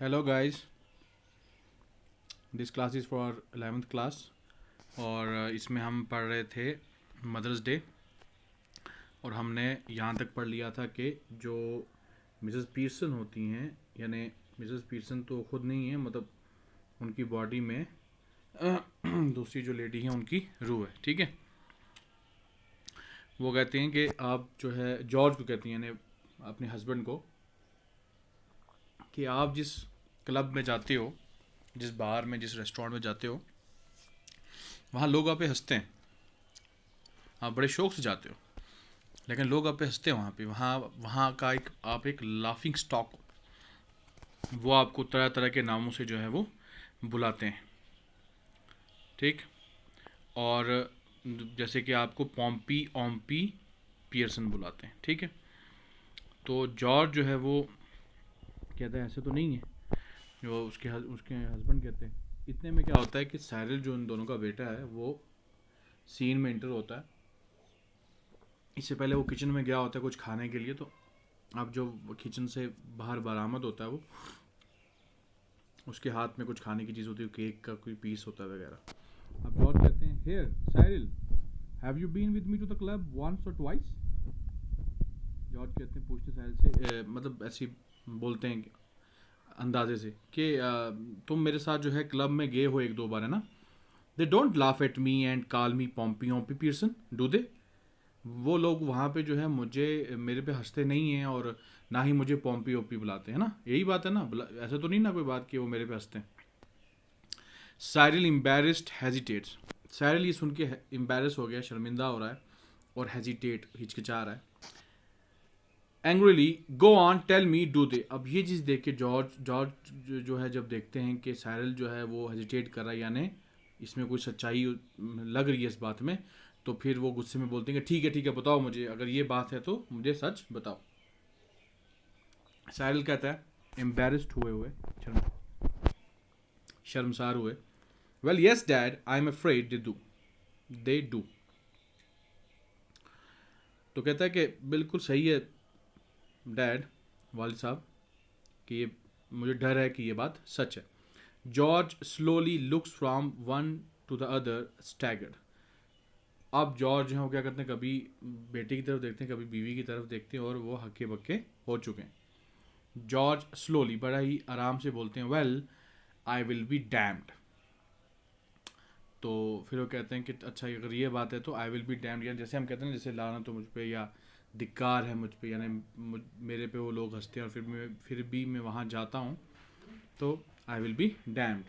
Hello guys, this class is for 11th class और इसमें हम पढ़ रहे थे मदर्स डे। और हमने यहाँ तक पढ़ लिया था कि जो मिसेस पीर्सन होती हैं, यानी मिसेस पीर्सन तो खुद नहीं है, मतलब उनकी बॉडी में दूसरी जो लेडी है उनकी रूह है। ठीक है, वो कहते हैं कि आप जो है जॉर्ज को कहती हैं, यानी अपने हस्बैंड को, कि आप जिस क्लब में जाते हो, जिस बार में, जिस रेस्टोरेंट में जाते हो, वहाँ लोग आप पे हंसते हैं। आप बड़े शौक से जाते हो, लेकिन लोग आप पे हंसते हैं। वहाँ पे वहाँ वहाँ का एक आप एक लाफिंग स्टॉक हो। वो आपको तरह तरह के नामों से जो है वो बुलाते हैं। ठीक। और जैसे कि आपको पॉम्पी ओम्पी पियर्सन बुलाते हैं। ठीक है। तो जॉर्ज जो है वो कहता है ऐसे तो नहीं है, जो उसके हस्बैंड कहते हैं। इतने में क्या होता है कि साइरल जो इन दोनों का बेटा है वो सीन में इंटर होता है। इससे पहले वो किचन में गया होता है कुछ खाने के लिए। तो अब जो किचन से बाहर बरामद होता है, वो उसके हाथ में कुछ खाने की चीज़ होती है, केक का कोई पीस होता है वगैरह। अब जॉर्ज कहते हैं, here Cyril, have you been with me to the club once or twice. George कहते हैं, पूछते साहिल से, मतलब ऐसे बोलते हैं अंदाजे से कि तुम मेरे साथ जो है क्लब में गए हो एक दो बार, है ना। They don't laugh at me and call me Pompey Ompy Pearson, do they. वो लोग वहाँ पे जो है मुझे, मेरे पे हंसते नहीं हैं और ना ही मुझे पॉम्पी ओम्पी बुलाते हैं ना। यही बात है ना, ऐसा तो नहीं ना कोई बात कि वो मेरे पे हंसते हैं। Cyril embarrassed hesitates. साइरिल ये सुन के एम्बेरस हो गया, शर्मिंदा हो रहा है और हेजिटेट, हिचकिचा रहा है। Angrily, go on tell me do they. अब ये चीज़ देख के जॉर्ज जो है, जब देखते हैं कि साइरिल जो है वो हेजिटेट कर रहा है, यानी इसमें कोई सच्चाई लग रही है इस बात में, तो फिर वो गुस्से में बोलते हैं कि ठीक है बताओ मुझे, अगर ये बात है तो मुझे सच बताओ। साइरिल कहता है, एम्बेरस्ड हुए हुए, शर्मसार हुए, well yes dad, I am afraid they do. तो कहता है कि बिल्कुल सही है डैड, वालिद साहब, कि ये मुझे डर है कि ये बात सच है। George slowly looks from one two the other staggered. अब जॉर्ज हैं वो क्या करते हैं, कभी बेटे की तरफ देखते हैं, कभी बीवी की तरफ देखते हैं, और वो हक्के बक्के हो चुके हैं। जॉर्ज स्लोली, बड़ा ही आराम से बोलते हैं, well I will be damned. तो फिर वो कहते हैं कि अच्छा अगर ये बात है तो आई विल बी डैम्ड, यानी जैसे हम कहते हैं ना, जैसे लाना तो मुझ पे या धिक्कार है मुझ पे, यानी मेरे पे वो लोग हंसते हैं और फिर भी मैं वहाँ जाता हूँ, तो आई विल बी डैम्ड।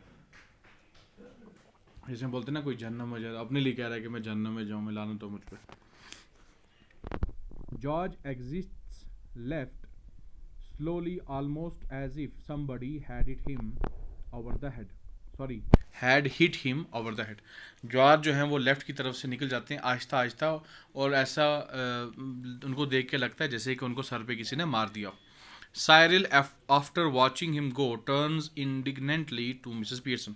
जैसे हम बोलते हैं ना, कोई जहन्नम में जा, अपने लिए कह रहा है कि मैं जहन्नम में जाऊँ, मैं लाना तो मुझ पे। George exists left slowly, almost as if somebody had hit him over the head. Sorry, had hit him over the head. George जो हैं वो लेफ्ट की तरफ से निकल जाते हैं आहिस्ता आहिस्ता, और ऐसा उनको देख के लगता है जैसे कि उनको सर पे किसी ने मार दिया। Cyril, after watching him go, turns indignantly to Mrs Pearson.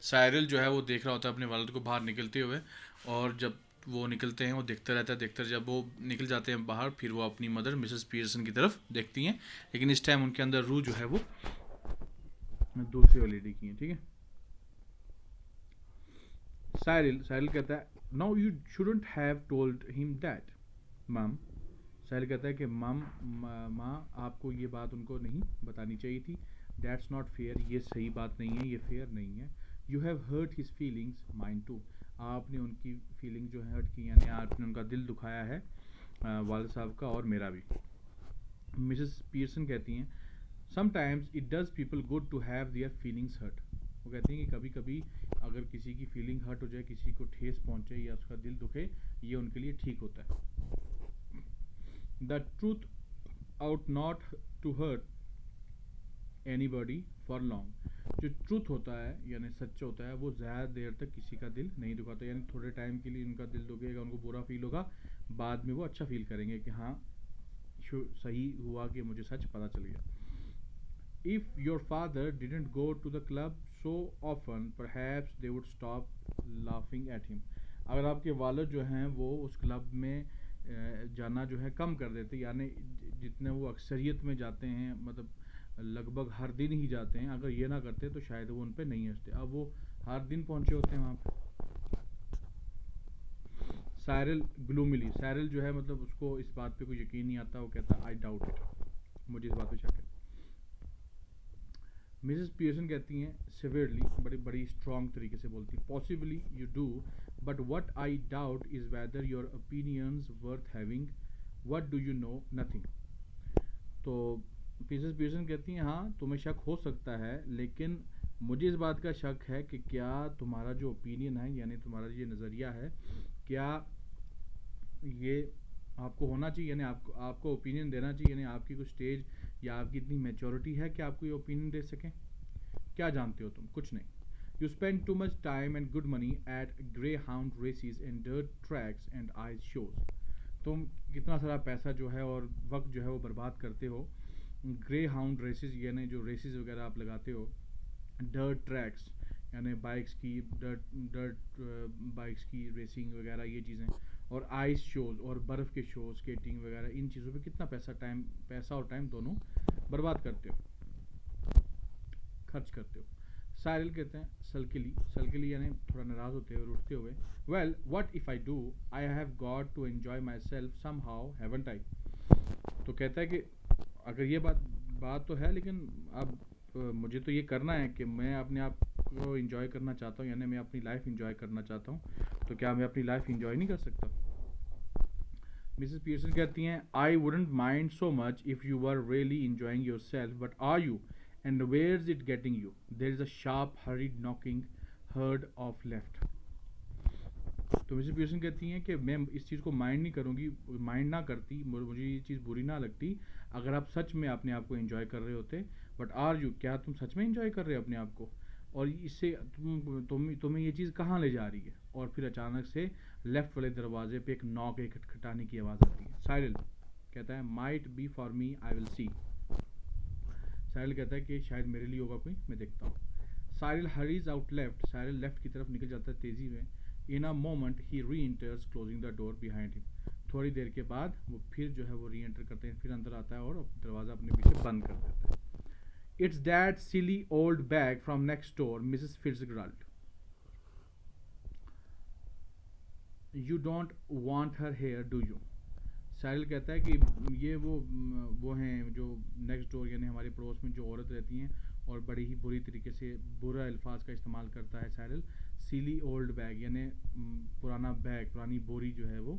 Cyril जो है वो देख रहा होता है अपने वालिद को बाहर निकलते हुए, और जब वो निकलते हैं वो देखता रहता है, देखता, जब वो निकल जाते हैं बाहर, फिर वो अपनी मदर मिसेस पियर्सन की तरफ देखती हैं, लेकिन इस टाइम उनके अंदर रूह जो है वो दूसरी वाली लेडी की है। ठीक है। साइरिल कहता है, no you shouldn't have told him that mum. Sahil कहता है कि माँ, आपको ये बात उनको नहीं बतानी चाहिए थी। दैट्स नॉट फेयर, ये सही बात नहीं है, ये फेयर नहीं है। You have hurt his feelings, mind to. आपने उनकी फीलिंग जो है हर्ट की, यानी आपने उनका दिल दुखाया है, वालिद साहब का और मेरा भी। मिसेस पियर्सन कहती हैं, sometimes it does people good to have their feelings hurt. वो कहती हैं कि कभी कभी अगर किसी की फीलिंग हर्ट हो जाए, किसी को ठेस पहुंचे या उसका दिल दुखे, ये उनके लिए ठीक होता है। The truth out not to hurt anybody for long. जो ट्रूथ होता है, यानी सच होता है, वो ज़्यादा देर तक किसी का दिल नहीं दुखाता, यानी थोड़े टाइम के लिए उनका दिल दुखेगा, उनको बुरा फील होगा, बाद में वो अच्छा फील करेंगे कि हाँ सही हुआ कि मुझे सच पता चल गया। If your father didn't go to the club so often perhaps they would stop laughing at him. अगर आपके वालिद जो हैं वो उस क्लब में जाना जो है कम कर देते, यानी जितने वो अक्सरियत में जाते हैं, मतलब लगभग हर दिन ही जाते हैं, अगर ये ना करते तो शायद वो उन पे नहीं हंसते। अब वो हर दिन पहुंचे होते हैं वहाँ पे। साइरल ग्लूमिली, साइरल जो है मतलब उसको इस बात पे कोई यकीन नहीं आता, वो कहता है आई डाउट इट, मुझे इस बात पे शक है। मिसेस पियर्सन कहती हैं सिवियरली, बड़ी बड़ी स्ट्रॉन्ग तरीके से बोलती हैं, possibly you do but what I doubt is whether your opinions worth having, what do you know, nothing. तो मिसेस पियर्सन कहती हैं हाँ तुम्हें शक हो सकता है, लेकिन मुझे इस बात का शक है कि क्या तुम्हारा जो ओपिनियन है, यानी तुम्हारा ये नज़रिया है, क्या ये आपको होना चाहिए, यानी आपको ओपिनियन देना चाहिए, यानी आपकी कुछ स्टेज या आपकी इतनी मैच्योरिटी है कि आपको ये ओपिनियन दे सकें। क्या जानते हो तुम? कुछ नहीं। You spend too much time and good money at greyhound races and dirt tracks and ice shows. तुम कितना सारा पैसा जो है और वक्त जो है वो बर्बाद करते हो ग्रे हाउंड रेसिस, यानी जो रेसिस वगैरह आप लगाते हो, डर्ट ट्रैक्स यानी बाइक्स की डर्ट बाइक्स की रेसिंग वगैरह ये चीज़ें, और आइस शोज़ और बर्फ़ के शो, स्केटिंग वगैरह, इन चीज़ों पे कितना पैसा और टाइम दोनों बर्बाद करते हो, खर्च करते हो। साइरल कहते हैं सल्किली यानी थोड़ा नाराज़ होते हुए, रूठते हुए, well what if I do, I have got to enjoy myself somehow haven't I. तो कहता है कि अगर ये बात तो है, लेकिन अब मुझे तो ये करना है कि मैं अपने आप को इंजॉय करना चाहता हूँ, यानी मैं अपनी लाइफ इंजॉय करना चाहता हूँ, तो क्या मैं अपनी लाइफ इंजॉय नहीं कर सकता? मिसेस पियर्सन कहती हैं I wouldn't mind so much if you were really enjoying yourself, but are you and where is it getting you, there is a sharp hurried knocking heard off left. तो Mrs Pearson कहती हैं कि मैं इस चीज़ को mind नहीं करूँगी, mind ना करती, मुझे ये चीज़ बुरी ना लगती अगर आप सच में अपने आप को एंजॉय कर रहे होते, बट आर यू, क्या तुम सच में एंजॉय कर रहे हो अपने आप को, और इससे तुम्हें ये चीज़ कहाँ ले जा रही है? और फिर अचानक से लेफ़्ट वाले दरवाजे पे एक नॉक, एक खटखटाने की आवाज़ आती है। साइरल कहता है might be for me, I will see. Cyril कहता है कि शायद मेरे लिए होगा कोई, मैं देखता हूँ। Cyril hurries out left, Cyril left की तरफ निकल जाता है तेज़ी में। इन अ मोमेंट ही री enters closing the door behind him, थोड़ी देर के बाद वो फिर जो है वो री एंटर करते हैं, फिर अंदर आता है और दरवाज़ा अपने पीछे बंद कर देता है। It's that silly old bag from next door, Mrs Fitzgerald, you don't want her here do you. Sahil कहता है कि ये वो हैं जो नेक्स्ट डोर, यानी हमारे पड़ोस में जो औरत रहती हैं, और बड़ी ही बुरी तरीके से बुरा अल्फाज का इस्तेमाल करता है साहिल। सीली ओल्ड बैग यानी पुराना बैग, पुरानी बोरी जो है वो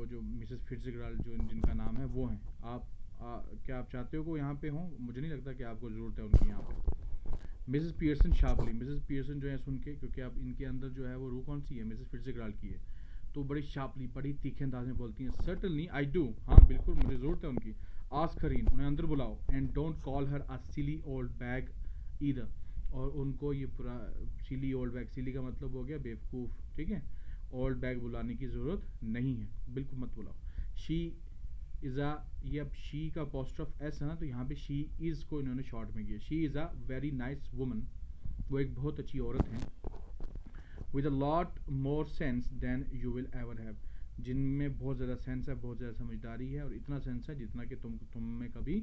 जो मिसेस फिट्जगराल्ड जो जिनका नाम है वो हैं। क्या आप चाहते हो कि वो यहाँ पे हों? मुझे नहीं लगता कि आपको ज़रूरत है उनकी यहाँ पे। Mrs Pearson sharply, Mrs Pearson जो है सुन के, क्योंकि अब इनके अंदर जो है वो रूह कौन सी है? मिसेस फिट्जगराल्ड की है, तो बड़ी शार्पली, बड़ी तीखे अंदाज में बोलती हैं सर्टनली आई डू, हाँ बिल्कुल मुझे ज़रूरत है उनकी। आस्क हर इन, उन्हें अंदर बुलाओ, and don't call her a silly old bag either, और उनको ये पूरा सिली ओल्ड बैग, सिली का मतलब हो गया बेवकूफ़, ठीक है, ओल्ड बैग बुलाने की ज़रूरत नहीं है, बिल्कुल मत बुलाओ। शी इज़ आ, ये अब शी का अपोस्ट्रोफ एस है ना, तो यहाँ पे शी इज़ को इन्होंने शॉर्ट में किया। She is a very nice woman, वो एक बहुत अच्छी औरत हैं, with a lot more sense than you will ever have, जिनमें बहुत ज़्यादा सेंस है, बहुत ज़्यादा समझदारी है, और इतना सेंस है जितना कि तुम में कभी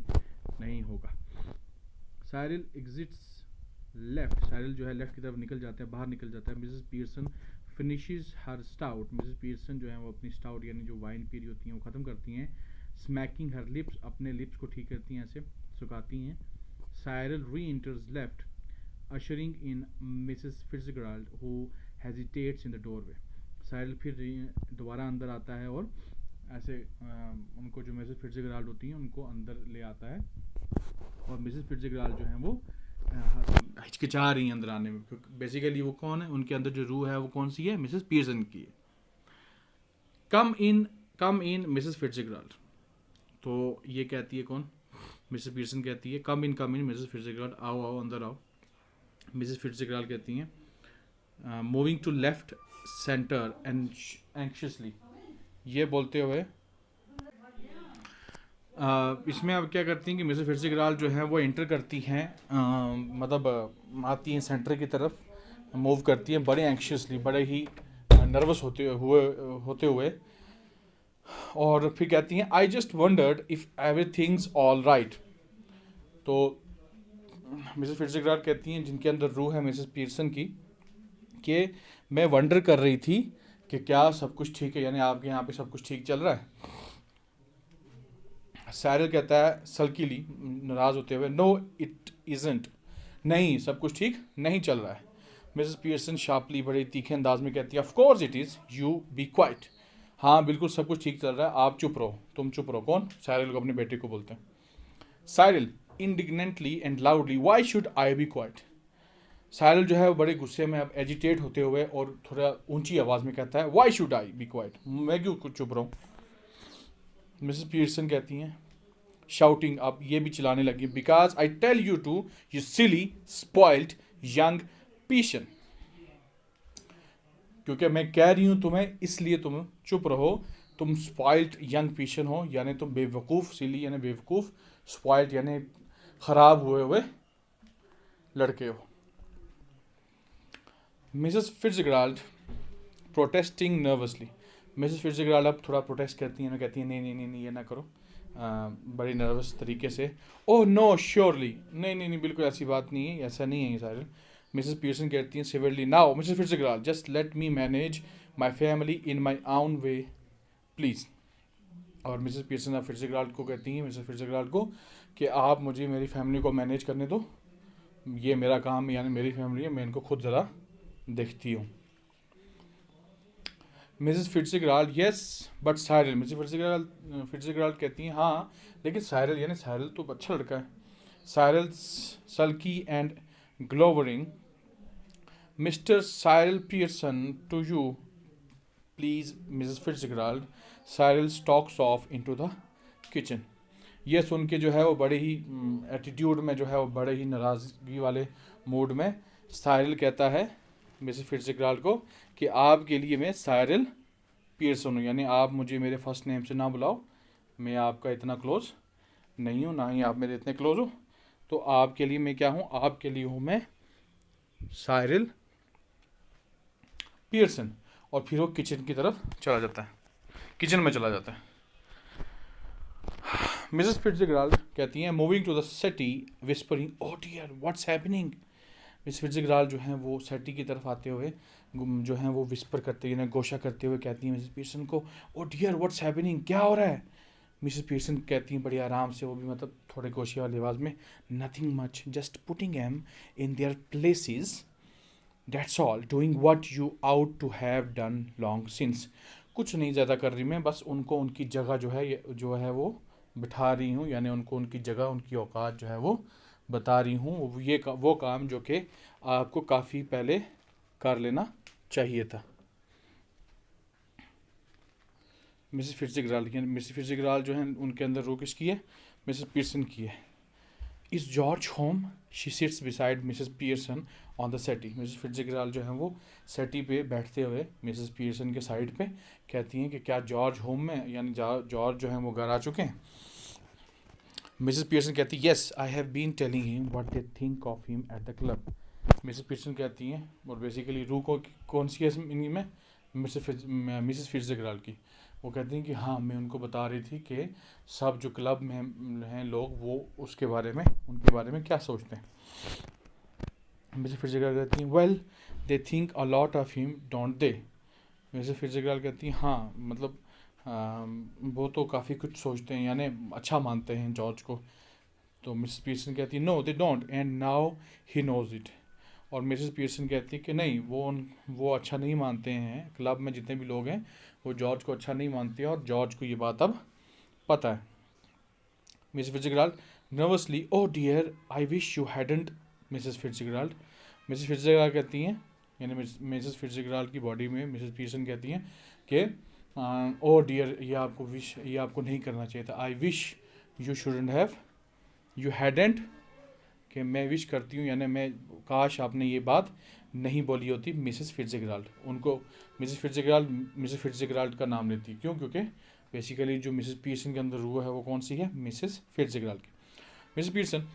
नहीं होगा। साइरल एग्जिट्स लेफ्ट, साइरल जो है लेफ्ट की तरफ निकल जाता है, बाहर निकल जाता है। मिसेस पियर्सन फिनिशेस हर स्टाउट, मिसेस पियर्सन जो है वो अपनी स्टाउट यानी जो वाइन पी रही होती हैं वो ख़त्म करती हैं। स्मैकिंग हर लिप्स, अपने लिप्स को ठीक करती हैं, ऐसे सुखाती हैं। साइरल री enters left, ushering in Mrs. Fitzgerald who hesitates in the doorway. Cyril फिर दोबारा अंदर आता है और ऐसे उनको जो मिसेस फिट्जगराल्ड होती हैं उनको अंदर ले आता है, और मिसेस फिट्जगराल्ड जो हैं वो हिचकिचा रही हैं अंदर आने में, क्योंकि बेसिकली वो कौन है, उनके अंदर जो रूह है वो कौन सी है? मिसेस पियर्सन की है। कम इन मिसेस फिट्जगराल्ड, तो ये कहती है कौन? मिसेस पियर्सन कहती है कम इन मिसेस फिट्जगराल्ड, आओ आओ अंदर आओ। मिसेस फिट्जगराल्ड कहती हैं moving to left centre and anxiously, ये बोलते हुए इसमें अब क्या करती हैं कि मिसेस फिट्जगराल्ड जो है वो एंटर करती हैं, मतलब आती हैं सेंटर की तरफ, मूव करती हैं बड़े एंक्शियसली, बड़े ही नर्वस होते हुए, और फिर कहती हैं I just wondered if everything's all right. तो मिसेस फिट्जगराल्ड कहती हैं, जिनके अंदर रूह है मिसेस पीयर्सन की, कि मैं वंडर कर रही थी कि क्या सब कुछ ठीक है, यानी आपके यहाँ पे सब कुछ ठीक चल रहा है। साइरल कहता है सल्कीली, नाराज़ होते हुए, नो इट इजंट, नहीं सब कुछ ठीक नहीं चल रहा है। मिसेस पीयर्सन शार्पली, बड़े तीखे अंदाज में कहती है, of course it is, you be quiet, हाँ बिल्कुल सब कुछ ठीक चल रहा है, आप चुप रहो, तुम चुप रहो। कौन? साइरल को अपने बेटे को बोलते हैं। Cyril indignantly and loudly, why should I be quiet. Cyril जो है वो बड़े गुस्से में, अब एजिटेट होते हुए और थोड़ा ऊंची आवाज़ में कहता है, why should I be quiet, मैं क्यों कुछ चुप रहूँ। मिसेस पीयर्सन कहती हैं शाउटिंग, अब ये भी चिल्लाने लगी, because I tell you to, you silly spoiled young Pearson, क्योंकि मैं कह रही हूँ तुम्हें इसलिए तुम चुप रहो, तुम स्पॉइल्ड यंग पीशन हो, यानी तुम बेवकूफ़, सिली यानी बेवकूफ़, स्पॉइल्ड यानी ख़राब हुए हुए लड़के हो। मिसेस फिट्जगराल्ड प्रोटेस्टिंग नर्वसली, मिसेस फिट्जगराल्ड अब थोड़ा प्रोटेस्ट करती हैं, कहती हैं नहीं नहीं नहीं नहीं ये ना करो, बड़ी नर्वस तरीके से। ओह नो श्योरली, नहीं नहीं नहीं बिल्कुल ऐसी बात नहीं है, ऐसा नहीं है ये साइरल। मिसेस पीयर्सन कहती हैं severely, now Mrs Fitzgerald just let me manage my family in my own way please. और मिसेस पीयर्सन अब फिट्जगराल्ड को कहती हैं, मिसेस फिट्जगराल्ड को, कि आप मुझे मेरी फैमिली को मैनेज करने दो, ये मेरा काम यानी मेरी फैमिली है, मैं इनको खुद ज़रा देखती हूँ। Mrs Fitzgerald yes but Cyril, Mrs Fitzgerald कहती हैं हाँ लेकिन साइरल, यानी साइरल तो अच्छा लड़का है। Cyril sulky and glowering, mister Cyril Pearson to you please Mrs Fitzgerald. Cyril stalks off into the kitchen, ये सुन के जो है वो बड़े ही एटीट्यूड में, जो है वो बड़े ही नाराज़गी वाले मूड में साइरल कहता है मिसेस फिट्जगराल्ड को कि आपके लिए मैं साइरल पीयर्सन हूँ, यानी आप मुझे मेरे फर्स्ट नेम से ना बुलाओ, मैं आपका इतना क्लोज नहीं हूँ, ना ही आप मेरे इतने क्लोज हो, तो आपके लिए मैं क्या हूँ, आपके लिए हूँ मैं साइरल पीयर्सन। और फिर वो किचन की तरफ चला जाता है, किचन में चला जाता है। मिसेस फिट्जगराल्ड कहती हैं moving to the settee whispering, oh dear what's happening. Miss Fitzgerald जो हैं वो सेटी की तरफ आते हुए जो हैं वो विस्पर करते हुए, गोशा करते हुए कहती हैं मिसेस पीयर्सन को, ओह डियर व्हाट्स हैपनिंग, क्या हो रहा है। मिसेस पीयर्सन कहती हैं बड़ी आराम से, वो भी मतलब थोड़े गोशे वाली आवाज़ में, nothing much, just putting M in their places, that's all, doing what you ought to have done long since. कुछ नहीं ज़्यादा कर रही मैं, बस उनको उनकी जगह जो है वो बिठा रही हूँ, यानी उनको उनकी जगह, उनकी औकात जो है वो बता रही हूँ, वो काम जो कि आपको काफ़ी पहले कर लेना चाहिए था। मिसेस फिट्जगराल्ड जो है उनके अंदर रो किसकी है, मिसेस पीयर्सन की है। Is George home, she sits beside Mrs Pearson on the settee, Mrs Fitzgerald जो है वो सेटी पे बैठते हुए मिसेस पीयर्सन के साइड पे कहती हैं कि क्या जॉर्ज होम में, यानी जॉर्ज जो है वो घर आ चुके हैं। मिसेस पीयर्सन कहती है yes I have been telling him what they think of him at the club. Mrs Pearson कहती हैं, और बेसिकली रू को कौन सी है इनमें में, मिसेस फिट्जगराल्ड की, वो कहती हैं कि हाँ मैं उनको बता रही थी कि सब जो क्लब में हैं लोग वो उसके बारे में, उनके बारे में क्या सोचते हैं। मिसेस फिट्जगराल्ड कहती हैं well they think a lot of him don't they. Mrs Fitzgerald कहती हैं हाँ मतलब वो तो काफ़ी कुछ सोचते हैं, यानी अच्छा मानते हैं जॉर्ज को। तो मिसेस पीयर्सन कहती है no they don't and now he knows it. और मिसेस पीयर्सन कहती है कि नहीं वो अच्छा नहीं मानते हैं, क्लब में जितने भी लोग हैं वो जॉर्ज को अच्छा नहीं मानते हैं, और जॉर्ज को ये बात अब पता है। Mrs Fitzgerald nervously, oh dear I wish you hadn't. Mrs Fitzgerald कहती हैं, यानी मिसेस फिट्जगराल्ड की बॉडी में मिसेस पीयर्सन कहती हैं कि ओह डियर ये आपको नहीं करना चाहिए था, आई wish you shouldn't have, you hadn't, कि मैं विश करती हूँ, यानी मैं काश आपने ये बात नहीं बोली होती मिसेस फिट्जगराल्ड। उनको मिसेस फिट्जगराल्ड का नाम लेती है, क्यों, क्योंकि बेसिकली जो मिसेस पीयर्सन के अंदर रूह है वो कौन सी है, मिसेस फिट्जगराल्ड की। Mrs Pearson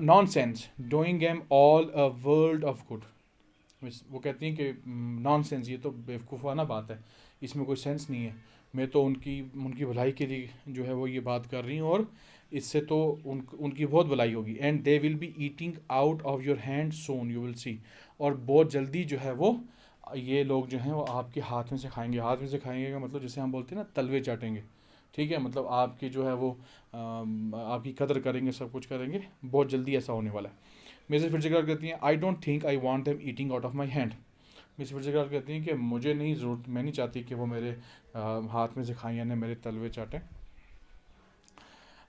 nonsense doing am all a world of good. वो कहती हैं कि नॉनसेंस, ये तो बेवकूफ़ाना बात है, इसमें कोई सेंस नहीं है, मैं तो उनकी भलाई के लिए जो है वो ये बात कर रही हूँ, और इससे तो उनकी बहुत भलाई होगी। And they will be eating out of your hand soon, you will see, और बहुत जल्दी जो है वो ये लोग जो हैं वो आपके हाथ में से खाएंगे। हाथ में से खाएंगे का मतलब जैसे हम बोलते हैं ना, तलवे चाटेंगे, ठीक है, मतलब आपकी जो है वो आपकी कदर करेंगे, सब कुछ करेंगे, बहुत जल्दी ऐसा होने वाला है। मिसेस फिट्जगेराल्ड कहती हैं I don't think I want them eating out of my hand. Mrs Fitzgerald कहती हैं कि मुझे नहीं ज़रूरत, मैं नहीं चाहती कि वो मेरे हाथ में से खाएं, यानी मेरे तलवे चाटें।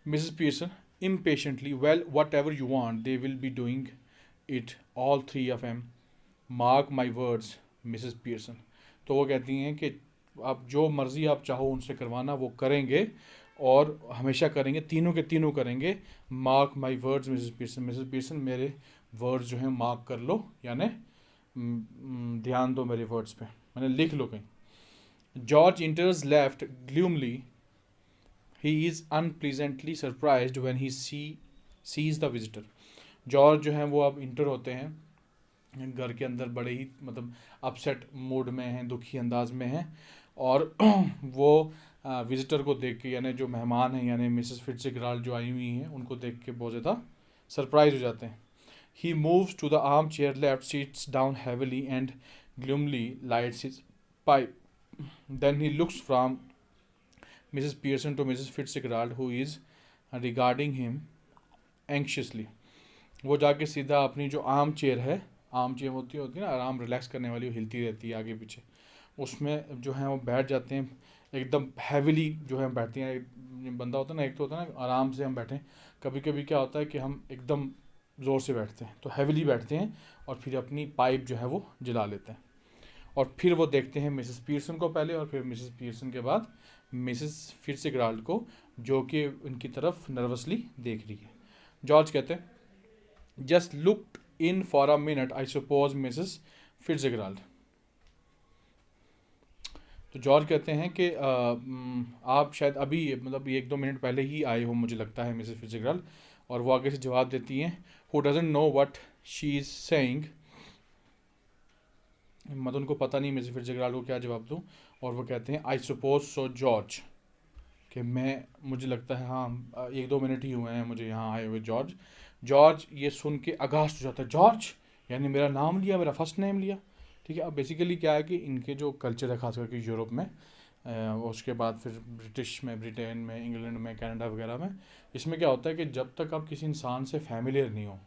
Mrs Pearson impatiently, well, whatever you want, they will be doing it, all three of them. Mark my words, Mrs Pearson. तो वो कहती हैं कि आप जो मर्ज़ी आप चाहो उनसे करवाना, वो करेंगे और हमेशा करेंगे, तीनों के तीनों करेंगे। Mark my words Mrs Pearson, Mrs Pearson मेरे वर्ड्स जो हैं मार्क कर लो, यानी ध्यान दो मेरे वर्ड्स पे, मैंने लिख लो कहीं। George enters left gloomily, he is unpleasantly surprised when he sees the visitor। जॉर्ज जो हैं वो अब इंटर होते हैं घर के अंदर, बड़े ही मतलब अपसेट मूड में हैं, दुखी अंदाज में हैं, और वो विजिटर को देख के, यानी जो मेहमान हैं, यानी मिसेस फिट्जगेराल्ड जो आई हुई हैं, उनको देख के बहुत ज़्यादा सरप्राइज हो जाते हैं। He moves to the arm chair left, sits down heavily and gloomily lights his pipe, then he looks from Mrs. Pearson to Mrs. Fitzgerald, who is regarding him anxiously। वो जाके सीधा अपनी जो आर्म चेयर है, arm chair होती है ना आराम रिलैक्स करने वाली, वो हिलती रहती है आगे पीछे, उसमें जो है वो बैठ जाते हैं, एकदम हैविली जो है बैठती हैं। बंदा होता है ना, एक तो होता है ना आराम से हम बैठें, कभी कभी क्या होता है कि हम एकदम ज़ोर से बैठते हैं, तो हैविली बैठते हैं और फिर अपनी पाइप जो है वो जला लेते हैं, और फिर वो देखते हैं मिसेस पीयर्सन को पहले, और फिर मिसेस पीयर्सन के बाद मिसेस फिट्जगेराल्ड को, जो कि उनकी तरफ नर्वसली देख रही है। जॉर्ज कहते हैं just looked in for a minute I suppose Mrs Fitzgerald. तो जॉर्ज कहते हैं कि आप शायद अभी मतलब 1-2 मिनट पहले ही आए हो, मुझे लगता है, मिसेस फिट्जगेराल्ड। और वो आगे से जवाब देती हैं who doesn't know what she is saying, मतलब उनको पता नहीं मिसेस फिट्जगेराल्ड को क्या जवाब दूँ, और वो कहते हैं आई सपोज सो जॉर्ज, कि मुझे लगता है हाँ 1-2 मिनट ही हुए हैं मुझे यहाँ आए हुए जॉर्ज। जॉर्ज ये सुन के अगास्ट हो जाता है, जॉर्ज यानी मेरा नाम लिया, मेरा फर्स्ट नेम लिया, ठीक है। अब बेसिकली क्या है कि इनके जो कल्चर है खास करके यूरोप में, उसके बाद फिर ब्रिटिश में, ब्रिटेन में, इंग्लैंड में, कनाडा वगैरह में, इसमें क्या होता है कि जब तक आप किसी इंसान से फैमिलियर नहीं हो,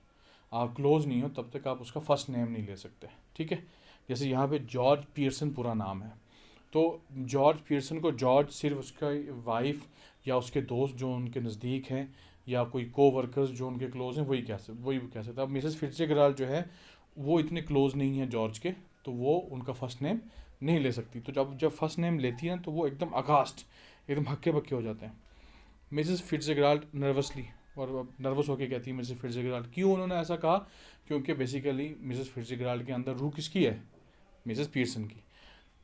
आप क्लोज नहीं हो, तब तक आप उसका फर्स्ट नेम नहीं ले सकते, ठीक है। जैसे यहाँ पे जॉर्ज पियर्सन पूरा नाम है, तो जॉर्ज पियर्सन को जॉर्ज सिर्फ उसका वाइफ या उसके दोस्त जो उनके नज़दीक हैं, या कोई को वर्कर्स जो उनके क्लोज हैं, वही कह सकते। अब मिसेस फिट्जगेराल्ड जो है वो इतने क्लोज नहीं है जॉर्ज के, तो वो उनका फर्स्ट नेम नहीं ले सकती। तो जब फर्स्ट नेम लेती है तो वो एकदम अगास्ट, एकदम हक्के बक्के हो जाते हैं। मिसेस फिट्जगेराल्ड नर्वसली, और नर्वस होकर कहती है मिसेस फिट्जगेराल्ड, क्यों उन्होंने ऐसा कहा, क्योंकि बेसिकली मिसेस फिट्जगेराल्ड के अंदर रूह किसकी है, मिसेस पीयर्सन की।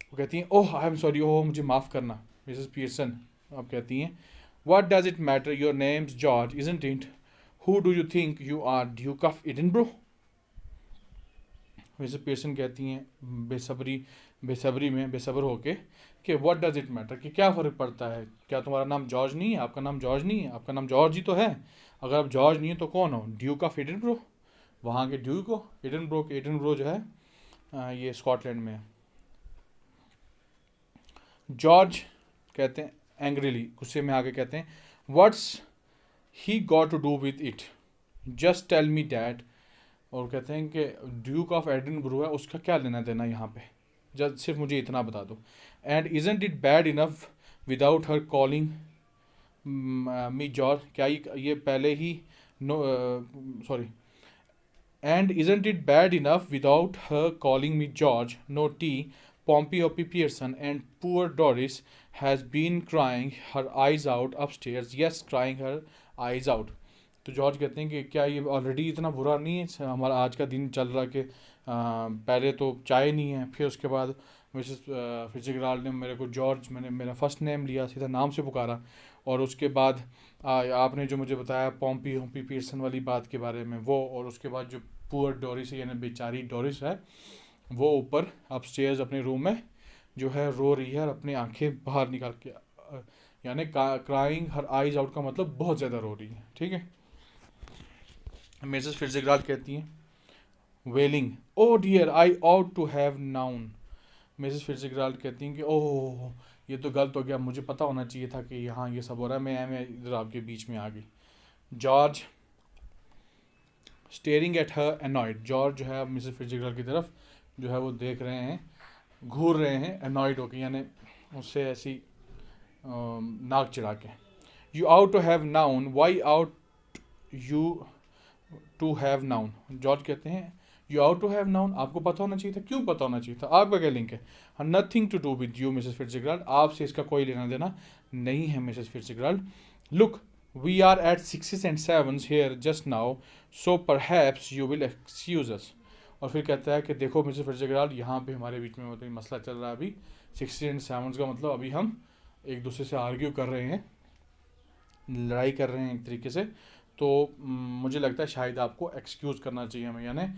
वो कहती हैं ओह आई एम सॉरी, ओह मुझे माफ़ करना मिसेस पीयर्सन। आप कहती हैं what does it matter, your name's George isn't it, who do you think you are, Duke of Edinburgh. Mrs Pearson कहती हैं बेसब्र होके कि व्हाट डज इट मैटर, कि क्या फ़र्क पड़ता है, क्या तुम्हारा नाम जॉर्ज नहीं है, आपका नाम जॉर्ज नहीं है, आपका नाम जॉर्ज ही तो है, अगर आप जॉर्ज नहीं है तो कौन हो, ड्यूक ऑफ एडिनबरो, वहाँ के ड्यूक हो। एडिनबरो जो है ये स्कॉटलैंड में है। जॉर्ज कहते हैं एंग्रीली, गुस्से में आके कहते हैं what's he got to do with it, just tell me that. और कहते हैं कि ड्यूक ऑफ एडिनबरो है, उसका क्या लेना देना यहाँ पे, जस्ट सिर्फ मुझे इतना बता दो। And isn't it bad enough without her calling me George, क्या ये पहले ही no sorry and isn't it bad enough without her calling me George, no tea, Pompey Pearson and poor Doris has been crying her eyes out upstairs, yes crying her eyes out। तो George कहते हैं कि क्या ये already इतना बुरा नहीं है, हमारा आज का दिन चल रहा कि पहले तो चाय नहीं है, फिर उसके बाद मिसेस फिट्जगेराल्ड ने मेरे को जॉर्ज, मैंने मेरा फर्स्ट नेम लिया, सीधा नाम से पुकारा, और उसके बाद आपने जो मुझे बताया पॉम्पी पियर्सन वाली बात के बारे में वो, और उसके बाद जो पुअर डोरिस है यानी बेचारी डोरिस है, वो ऊपर अपस्टेयर्स अपने रूम में जो है रो रही है और अपनी आंखें बाहर निकाल के यानी क्राइंग हर आइज आउट का मतलब बहुत ज़्यादा रो रही है, ठीक है। मिसेस फिट्जगराल्ड कहती हैं wailing, oh dear I ought to have known. Mrs Fitzgerald कहती हैं कि ओह ये तो गलत हो गया, मुझे पता होना चाहिए था कि यहाँ ये सब हो रहा है, मैं इधर आपके बीच में आ गई। George staring at her annoyed, George जो है मिसेस फिट्जगराल्ड की तरफ जो है वो देख रहे हैं, घूर रहे हैं, एनॉयड होकर, यानी उससे ऐसी नाक चिढ़ा के। You ought to have known, why ought you to have known. George कहते हैं you ought to have known, आपको पता होना चाहिए था। क्यों पता होना चाहिए था, आपका क्या लिंक है? Nothing to do with you Mrs Fitzgerald, आपसे इसका कोई लेना देना नहीं है Mrs Fitzgerald. Look we are at 6s and 7s here just now, so perhaps you will excuse us। और फिर कहता है कि देखो मिसेस फिट्जगराल्ड, यहाँ पे हमारे बीच में मतलब मसला चल रहा है अभी, 6s and 7s का मतलब अभी हम एक दूसरे से आर्ग्यू कर रहे हैं, लड़ाई कर रहे हैं एक तरीके से, तो मुझे लगता है शायद आपको एक्सक्यूज़ करना चाहिए हमें, यानी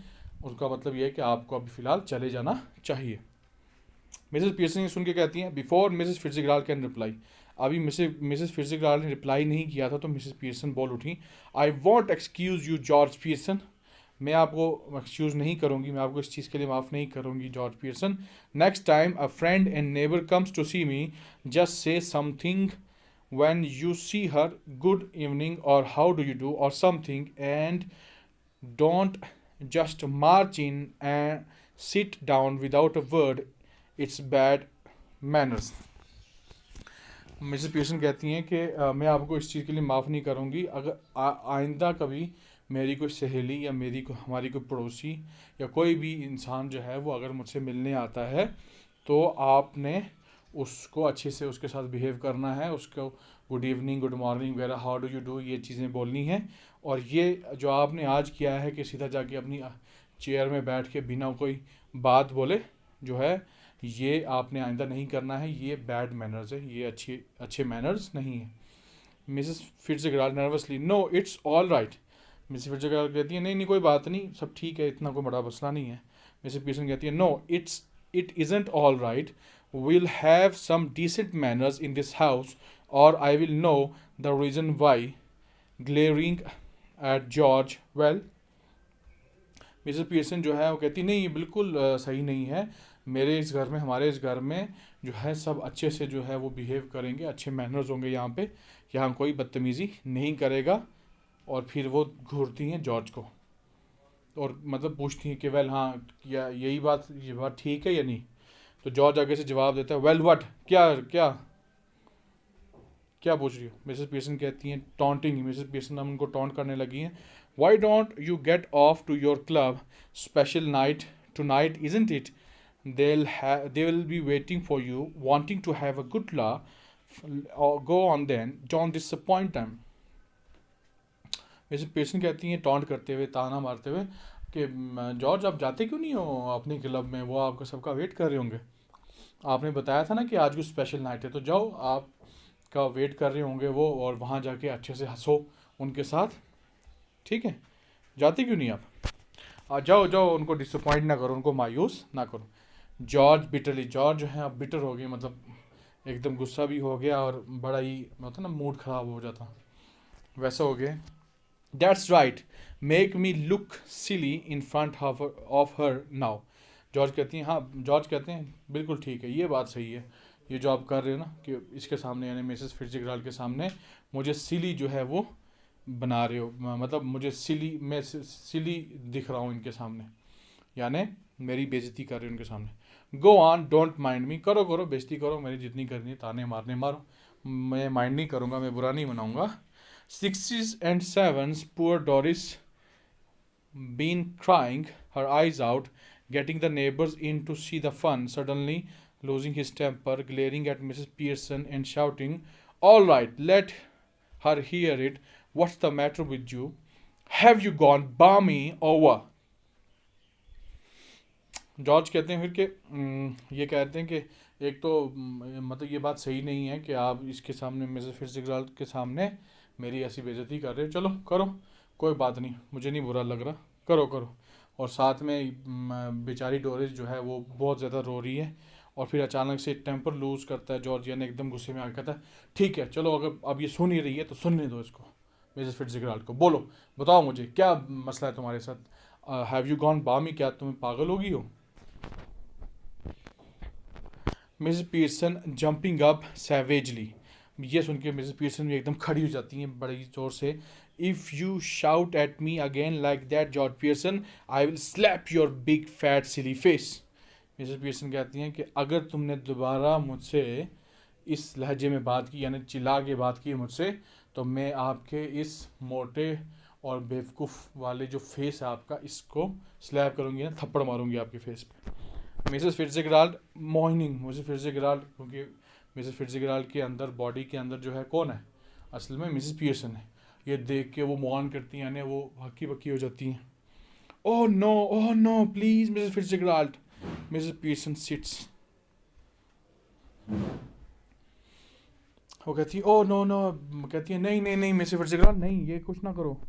उसका मतलब ये है कि आपको अभी फ़िलहाल चले जाना चाहिए। मिसेस पियर्सन ये सुन के कहती हैं बिफोर मिसेस फिट्जगराल्ड कैन रिप्लाई, अभी मिसेस फिट्जगराल्ड ने रिप्लाई नहीं किया था तो मिसेस पियर्सन बोल उठी, I want excuse you George Pearson, मैं आपको एक्सक्यूज़ नहीं करूँगी, मैं आपको इस चीज़ के लिए माफ़ नहीं करूँगी George Pearson. Next time a friend and neighbour comes to see me, just say something when you see her, good evening or how do you do or something, and don't just march in and sit down without a word, it's bad manners। Mrs Pearson कहती हैं कि मैं आपको इस चीज़ के लिए माफ़ नहीं करूँगी, अगर आइंदा कभी मेरी कोई सहेली या हमारी कोई पड़ोसी या कोई भी इंसान जो है वो अगर मुझसे मिलने आता है तो आपने उसको अच्छे से उसके साथ बिहेव करना है, उसको गुड इवनिंग, गुड मॉर्निंग वगैरह, हाउ डू यू डू, ये चीज़ें बोलनी हैं। और ये जो आपने आज किया है कि सीधा जाके अपनी चेयर में बैठ के बिना कोई बात बोले जो है, ये आपने आइंदा नहीं करना है, ये बैड मैनर्स है, ये अच्छे मैनर्स नहीं है। Mrs Fitzgerald nervously, no it's all right. Mrs Fitzgerald कहती है नहीं नहीं कोई बात नहीं, सब ठीक है, इतना कोई बड़ा मसला नहीं है। मिसेस पियर्सन कहती है no it isn't all right, we'll have some decent manners in this house or I will know the reason why। glaring at George, well, Mrs Pearson जो है वो कहती नहीं ये बिल्कुल सही नहीं है, मेरे इस घर में, हमारे इस घर में जो है सब अच्छे से जो है वो बिहेव करेंगे, अच्छे मैनर्स होंगे यहाँ पे, यहाँ कोई बदतमीज़ी नहीं करेगा। और फिर वो घूरती हैं जॉर्ज को और मतलब पूछती हैं कि वेल हाँ क्या ये बात ठीक है या नहीं। तो जॉर्ज आगे से जवाब देता है वेल व्हाट, क्या क्या क्या पूछ रही हो। मिसेस पियर्सन कहती हैं टॉन्टिंग, मिसेस पियर्सन हम उनको टॉन्ट करने लगी हैं, why don't you get off to your club special night tonight isn't it, they will be waiting for you wanting to have a good laugh, go on then, don't disappoint them। Mrs Pearson कहती हैं taunt करते हुए, ताना मारते हुए कि George आप जाते क्यों नहीं हो अपने क्लब में, वो आपका सबका वेट कर रहे होंगे, आपने बताया था ना कि आज कोई स्पेशल नाइट है, तो जाओ आपका वेट कर रहे होंगे वो, और वहाँ जाके अच्छे से हंसो उनके साथ, ठीक है, जाते क्यों नहीं आप, जाओ जाओ, उनको डिसअपॉइंट ना करो, उनको मायूस ना करो। जॉर्ज बिटरली, जॉर्ज जो है अब बिटर हो गए, मतलब एकदम गुस्सा भी हो गया और बड़ा ही होता ना मूड ख़राब हो जाता, वैसा हो गया। That's right, make me look silly in front of her now. George कहती हैं हाँ, जॉर्ज कहते हैं बिल्कुल ठीक है, ये बात सही है, ये जो आप कर रहे हो ना कि इसके सामने यानी मिसेस फिट्जगराल्ड के सामने मुझे सिली जो है वो बना रहे हो, मतलब मुझे मैं सिली दिख रहा हूँ इनके सामने, यानी मेरी बेइज्जती कर रहे हो उनके सामने। गो ऑन डोंट माइंड मी, करो करो बेइज्जती करो मेरी जितनी करनी है, ताने मारने मारो, मैं माइंड नहीं करूँगा, मैं बुरा नहीं मनाऊँगा। 6s and 7s, poor Doris been crying her eyes out, getting the neighbors in to see the fun, suddenly losing his temper, glaring at Mrs. Pearson and shouting, all right, let her hear it, what's the matter with you, have you gone balmy over। George कहते हैं फिर कि ये कहते हैं कि एक तो मतलब ये बात सही नहीं है कि आप इसके सामने मिसेस फिट्जगराल्ड के सामने मेरी ऐसी बेइज्जती कर रहे हो, चलो करो कोई बात नहीं, मुझे नहीं बुरा लग रहा, करो करो। और साथ में बेचारी डोरिस जो है वो बहुत ज़्यादा रो रही है और फिर अचानक से टेम्पर लूज करता है जॉर्जिया ने, एकदम गुस्से में आकर कहता है ठीक है चलो, अगर अब ये सुन ही रही है तो सुनने दो इसको, मिसेस फिट्जगेराल्ड को। बोलो, बताओ मुझे क्या मसला है तुम्हारे साथ, हैव यू गॉन बामी, क्या तुम पागल हो गई हो? मिसेस पीटरसन जंपिंग अप सैवेजली, ये सुन के मिसेस पीटरसन भी एकदम खड़ी हो जाती हैं बड़ी जोर से। If you shout at me again like that George Peterson, I will slap your big fat silly face. Mrs Peterson कहती हैं कि अगर तुमने दोबारा मुझसे इस लहजे में बात की, यानी चिल्ला के बात की मुझसे, तो मैं आपके इस मोटे और बेवकूफ़ वाले जो फेस है आपका, इसको स्लैप करूँगी ना, थप्पड़ मारूंगी आपके फेस पे। Mrs Fitzgerald morning, Mrs Fitzgerald, क्योंकि मिसेस फिट्जगेराल्ड के अंदर, बॉडी के अंदर जो है कौन है असल में, मिसेस पीटरसन है। ये देख के वो मॉर्न करती हैं, यानी वो हक्की बक्की हो जाती हैं। Oh no please Mrs Fitzgerald. Mrs Peterson sits, वो कहती है ओह नो, कहती है नहीं मिसेस फिट्जगेराल्ड नहीं, ये कुछ ना करो।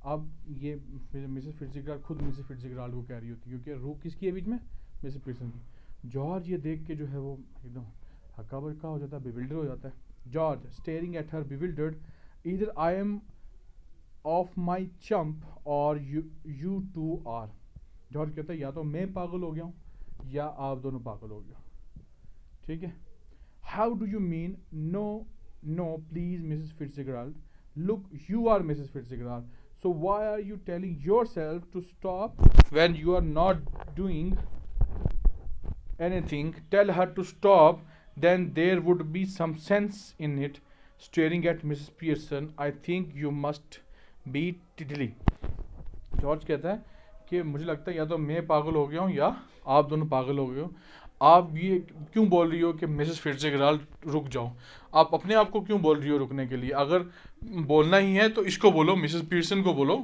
अब ये मिसेस फिट्जगेराल्ड खुद मिसेस फिट्जगेराल्ड को कह रही होती है, क्योंकि रूह किसकी है बीच में, मिसेस पीटरसन की। जॉर्ज ये देख के जो है वो एकदम हक्का बक्का हो जाता है, बिविल्डर हो जाता है। George staring at her bewildered, either I am off my chump or you to are. George कहता है या तो मैं पागल हो गया हूँ या आप दोनों पागल हो गए हो, ठीक है। How do you mean no please Mrs Fitzgerald, look you are Mrs Fitzgerald, so why are you telling yourself to stop when you are not doing anything? Tell her to stop, then there would be some sense in it. Staring at Mrs. Pearson, I think you must be tiddly. George कहता है कि मुझे लगता है या तो मैं पागल हो गया हूँ या आप दोनों पागल हो गए हो। आप ये क्यों बोल रही हो कि मिसेस फिट्जगेराल्ड रुक जाओ? आप अपने आप को क्यों बोल रही हो रुकने के लिए? अगर बोलना ही है तो इसको बोलो, मिसेस पीटरसन को बोलो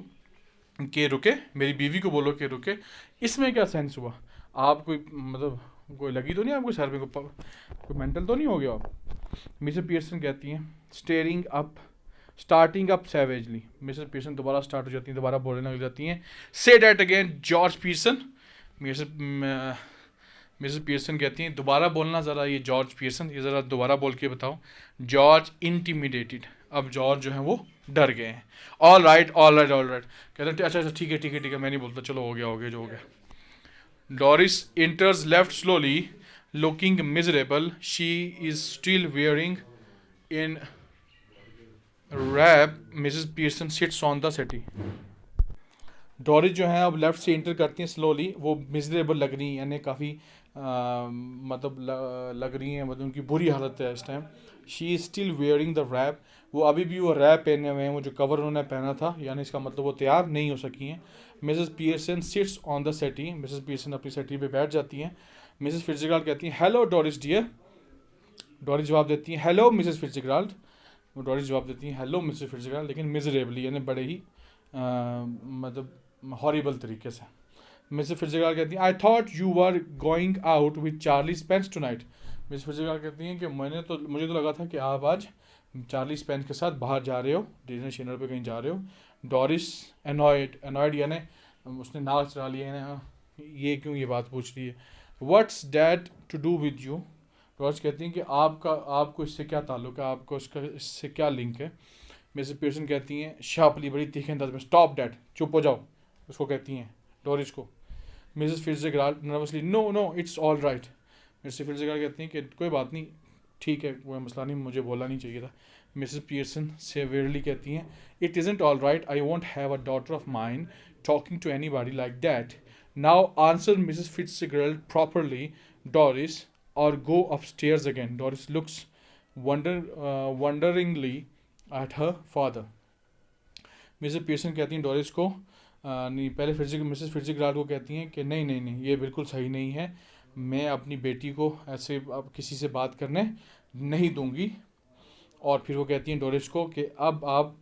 कि रुके, मेरी बीवी को बोलो कि रुके। इसमें क्या सेंस हुआ? आप कोई मतलब कोई लगी तो नहीं आपको सर पे, कोई मेंटल तो नहीं हो गया आप? मिसेस पीटरसन कहती हैं starting up savagely. Mrs Peterson दोबारा स्टार्ट हो जाती हैं, दोबारा बोलने लग जाती हैं। Say that again George Peterson. Mrs Peterson कहती हैं दोबारा बोलना ज़रा, ये जॉर्ज पीटरसन, ये ज़रा दोबारा बोल के बताओ। जॉर्ज इंटीमिडेटेड, अब जॉर्ज जो है वो डर गए हैं। ऑल राइट कहते हैं अच्छा ठीक है मैं नहीं बोलता, चलो हो गया जो हो गया। Doris enters left slowly looking miserable, she is still wearing in wrap. Mrs Peterson sits on the settee. Doris जो है अब लेफ्ट से इंटर करती हैं स्लोली, वो मिजरेबल लग रही हैं, यानी काफ़ी मतलब लग रही हैं, मतलब उनकी बुरी हालत है इस time. She is still wearing the wrap, वो अभी भी वो रैप पहने हुए हैं, वो जो कवर उन्होंने पहना था, यानी इसका मतलब वो तैयार नहीं हो सकी हैं। Mrs Peterson sits on the settee, Mrs Peterson अपनी सेटी पे बैठ जाती हैं। मिसेस फिट्जगेराल्ड कहती हैं हेलो डोरिस डियर। डोरिस जवाब देती हैं हेलो मिसेस फिट्जगेराल्ड। डोरिस जवाब देती हैं हेलो मिसेस फिट्जगेराल्ड, लेकिन मिजरेबली, यानी बड़े ही मतलब हॉरिबल तरीके से। मिसेस फिट्जगेराल्ड कहती हैं I thought you were going out with Charlie Spence tonight. Mrs Fitzgerald कहती हैं कि मुझे तो लगा था कि आप आज चार्ली स्पेंस के साथ बाहर जा रहे हो, डिनर शिनर पे कहीं जा रहे हो। डोरिस एनॉयड यानी उसने नाक चला लिया है, ये क्यों ये बात पूछ रही है। What's that to do with you. Doris कहती हैं कि आपको इससे क्या ताल्लुक है, आपको इससे क्या लिंक है। मिसेस पीटरसन कहती हैं शार्पली, बड़ी तीखे अंदाज में, स्टॉप डैट, चुप हो जाओ, उसको कहती हैं डोरिस को। Mrs Fitzgerald nervously no it's all right. Mrs Fitzgerald कहती हैं कि कोई बात नहीं, ठीक है, कोई मसला नहीं, मुझे बोलना नहीं चाहिए था। मिसेस पीटरसन सेवियरली कहती हैं it isn't all right, I won't have a daughter of mine talking to anybody like that. Now answer Mrs Fitzgerald properly Doris or go upstairs again. Doris looks wonderingly at her father. Mrs Peterson कहती हैं Doris को नहीं, पहले Mrs Fitzgerald को कहती हैं कि नहीं ये बिल्कुल सही नहीं है, मैं अपनी बेटी को ऐसे अब किसी से बात करने नहीं दूंगी। और फिर वो कहती हैं डोरिस को कि अब आप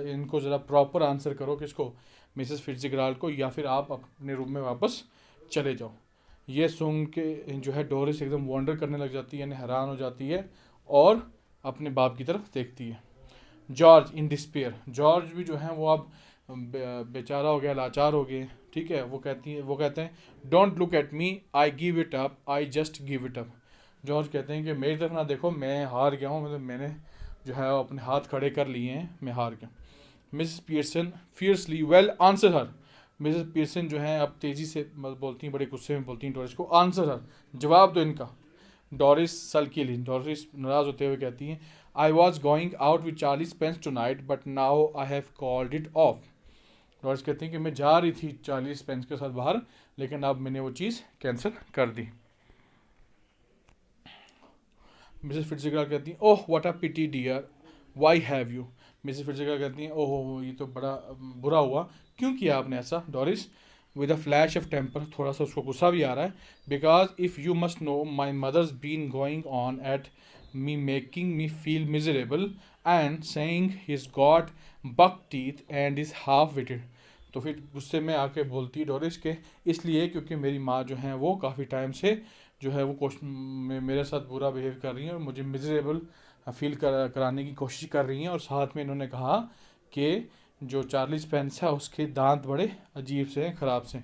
इनको ज़रा प्रॉपर आंसर करो, किसको, मिसेस फिट्जगेराल्ड को, या फिर आप अपने रूम में वापस चले जाओ। ये सुन के जो है डोरिस एकदम वंडर करने लग जाती है, यानी हैरान हो जाती है और अपने बाप की तरफ देखती है। जॉर्ज इन डिस्पेयर, जॉर्ज भी जो है वो अब बेचारा हो गया, लाचार हो गए, ठीक है, वो कहते हैं don't look at me, I give it up, I just give it up. George कहते हैं कि मेरी तरफ ना देखो, मैं हार गया हूँ, मतलब मैंने जो है अपने हाथ खड़े कर लिए हैं, मैं हार गया। Mrs Pearson fiercely well answer her. Mrs Pearson जो है अब तेज़ी से बोलती हैं, बड़े गुस्से में बोलती हैं डोरिस को, आंसर हर, जवाब दो इनका। डोरिस सल्कीली, डोरिस नाराज होते हुए कहती हैं I was going out with Charlie Spence tonight but now I have called it off. Doris कहती हैं कि मैं जा रही थी चार्ली स्पेंस के साथ बाहर, लेकिन अब मैंने वो चीज़ कैंसिल कर दी। मिसेस फिट्जगेराल्ड कहती हैं oh what a pity dear, why have you. Mrs Fitzgerald कहती हैं ओह ये तो बड़ा बुरा हुआ, क्यों किया आपने ऐसा। Doris with a flash of temper, थोड़ा सा उसको गुस्सा भी आ रहा है, because if you must know my mother's been going on at me making me feel miserable and saying he's got buck teeth and is half witted. तो फिर गुस्से में आके बोलती डोरिस के इसलिए क्योंकि मेरी माँ जो है वो काफ़ी टाइम से जो है वो मेरे साथ बुरा बिहेव कर रही हैं और मुझे मिजरेबल फील कराने की कोशिश कर रही हैं, और साथ में इन्होंने कहा कि जो चार्ली स्पेंस है उसके दांत बड़े अजीब से हैं, ख़राब से,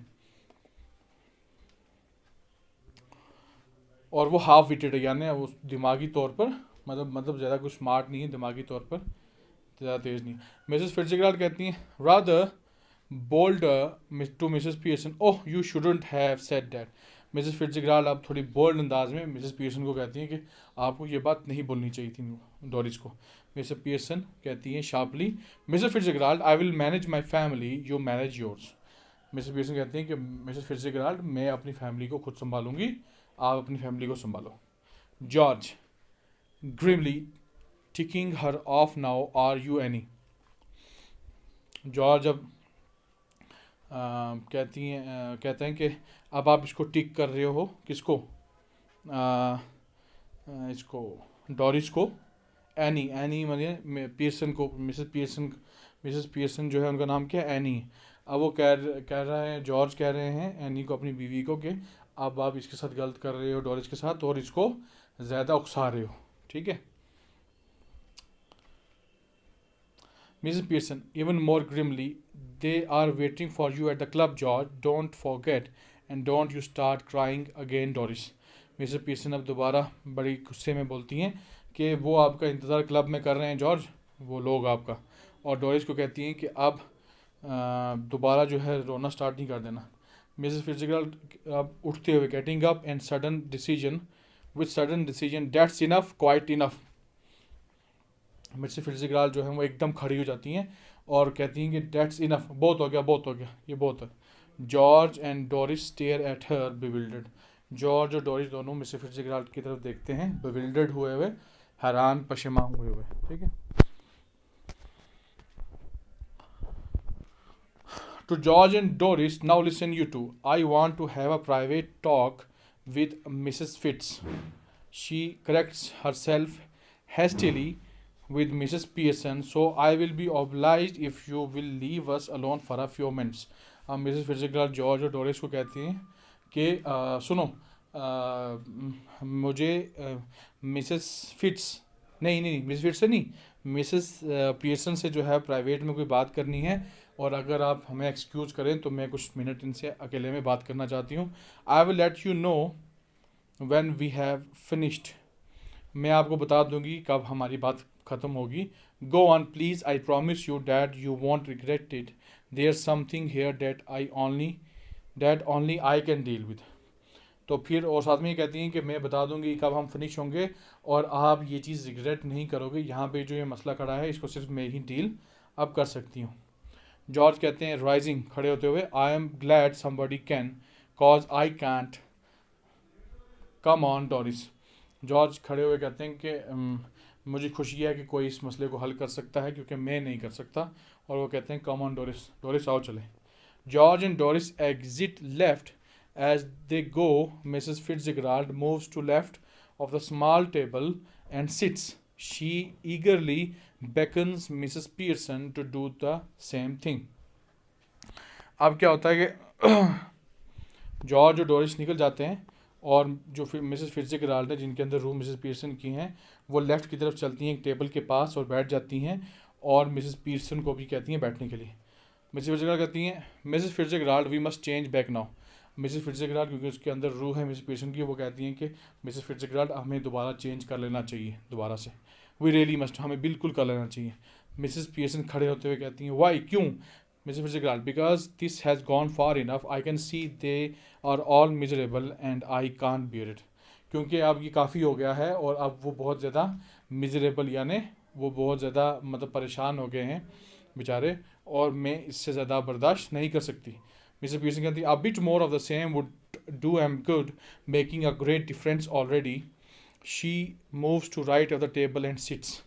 और वो हाफ विटेड है, यानी वो दिमागी तौर पर मतलब ज़्यादा कुछ स्मार्ट नहीं है, दिमागी तौर पर ज़्यादा तेज़ नहीं है। मिसेस फिट्जगेराल्ड कहती हैं rather bold to Mrs Pearson, oh you shouldn't have said that. Mrs Fitzgerald अब थोड़ी बोल्ड अंदाज में मिसेस पियर्सन को कहती हैं कि आपको ये बात नहीं बोलनी चाहिए थी डोरिस को। मिसेस पियर्सन कहती हैं sharply Mrs Fitzgerald I will manage my family, you manage yours. Mrs Pearson कहती हैं कि मिसेस फिट्जगेराल्ड मैं अपनी फैमिली को खुद संभालूंगी, आप अपनी फैमिली को संभालो। George grimly ticking her off now are you any. George अब कहते हैं कि अब आप इसको टिक कर रहे हो, किसको, इसको डोरिस को, एनी मतलब पियर्सन को, मिसेस पियर्सन जो है उनका नाम क्या है, एनी। अब वो कह रहा है, जॉर्ज कह रहे हैं एनी को, अपनी बीवी को, कि अब आप इसके साथ गलत कर रहे हो डोरिस के साथ और इसको ज़्यादा उकसा रहे हो, ठीक है। Mrs Pearson even more grimly they are waiting for you at the club George, don't forget and don't you start crying again Doris. Mrs Pearson अब दोबारा बड़ी गुस्से में बोलती हैं कि वो आपका इंतज़ार क्लब में कर रहे हैं जॉर्ज, वो लोग आपका, और डोरिस को कहती हैं कि अब दोबारा जो है रोना स्टार्ट नहीं कर देना। मिसेस फिट्जगेराल्ड अब उठते हुए getting up and sudden decision that's enough, quite enough. Mrs Fitzgerald जो है वो एकदम खड़ी हो जाती हैं और कहती हैं कि दैट्स इनफ, बहुत हो गया, बहुत हो गया, ये बहुत है। George and Doris stare at her bewildered. George और डोरिस दोनों मिसेस फिट्जगेराल्ड की तरफ देखते हैं बिविल्डर्ड हुए हुए, हैरान पशेमान हुए हुए, ठीक है। To George and Doris, now listen you two. I want to have a private talk with Mrs. Fitz. She corrects herself hastily with Mrs. Pearson, so I will be obliged if you will leave us alone for a few minutes. अब Mrs Fitzgerald George और Doris को कहती हैं कि सुनो, मुझे Mrs Fitz नहीं Mrs Fitz से नहीं, मिसेस पियर्सन से जो है प्राइवेट में कोई बात करनी है, और अगर आप हमें एक्सक्यूज़ करें तो मैं कुछ मिनट इनसे अकेले में बात करना चाहती हूँ। I will let you know when we have finished. मैं आपको बता दूंगी कब हमारी बात ख़त्म होगी। Go on please, I promise you that you won't regret it, there something here that only I can deal with. तो फिर और साथ में ये कहती हैं कि मैं बता दूंगी कब हम फिनिश होंगे और आप ये चीज़ रिग्रेट नहीं करोगे, यहाँ पे जो ये मसला खड़ा है इसको सिर्फ मैं ही डील अब कर सकती हूँ। जॉर्ज कहते हैं राइजिंग, खड़े होते हुए, I am glad somebody can cause I can't, come on Doris. George खड़े हुए कहते हैं कि मुझे खुशी है कि कोई इस मसले को हल कर सकता है क्योंकि मैं नहीं कर सकता, और वो कहते हैं कम ऑन डोरिस, डोरिस आओ चले। George and Doris exit left as they go, Mrs Fitzgerald moves to left of the small table and sits. She eagerly beckons Mrs. Pearson to do the same thing. अब क्या होता है कि George और Doris निकल जाते हैं और जो फिर मिसेस फिट्जगेराल्ड है जिनके अंदर रूम मिसेस पियर्सन की हैं, वो लेफ़्ट की तरफ चलती हैं एक टेबल के पास और बैठ जाती हैं, और मिसेस पियर्सन को भी कहती हैं बैठने के लिए। मिसेस फिट्जगराल्ड कहती हैं, Mrs Fitzgerald we must change back now. Mrs Fitzgerald, क्योंकि उसके अंदर रूह है मिसेस पीयर्सन की, वो कहती हैं कि मिसेस फिट्जगराल्ड हमें दोबारा चेंज कर लेना चाहिए, दोबारा से, वी रियली मस्ट, हमें बिल्कुल कर लेना चाहिए। मिसेस पीयर्सन खड़े होते हुए कहती हैं, वाई, क्यों? Mrs Fitzgerald, because this has gone far enough, I can see they are all miserable and I can't bear it. क्योंकि अब ये काफ़ी हो गया है और अब वो बहुत ज़्यादा मिजरेबल, यानी वो बहुत ज़्यादा मतलब परेशान हो गए हैं बेचारे, और मैं इससे ज़्यादा बर्दाश्त नहीं कर सकती। मिसेस पीयर्सन कहती है, a bit more of the same would do am good, making a great difference already. She moves to right of the table and seats.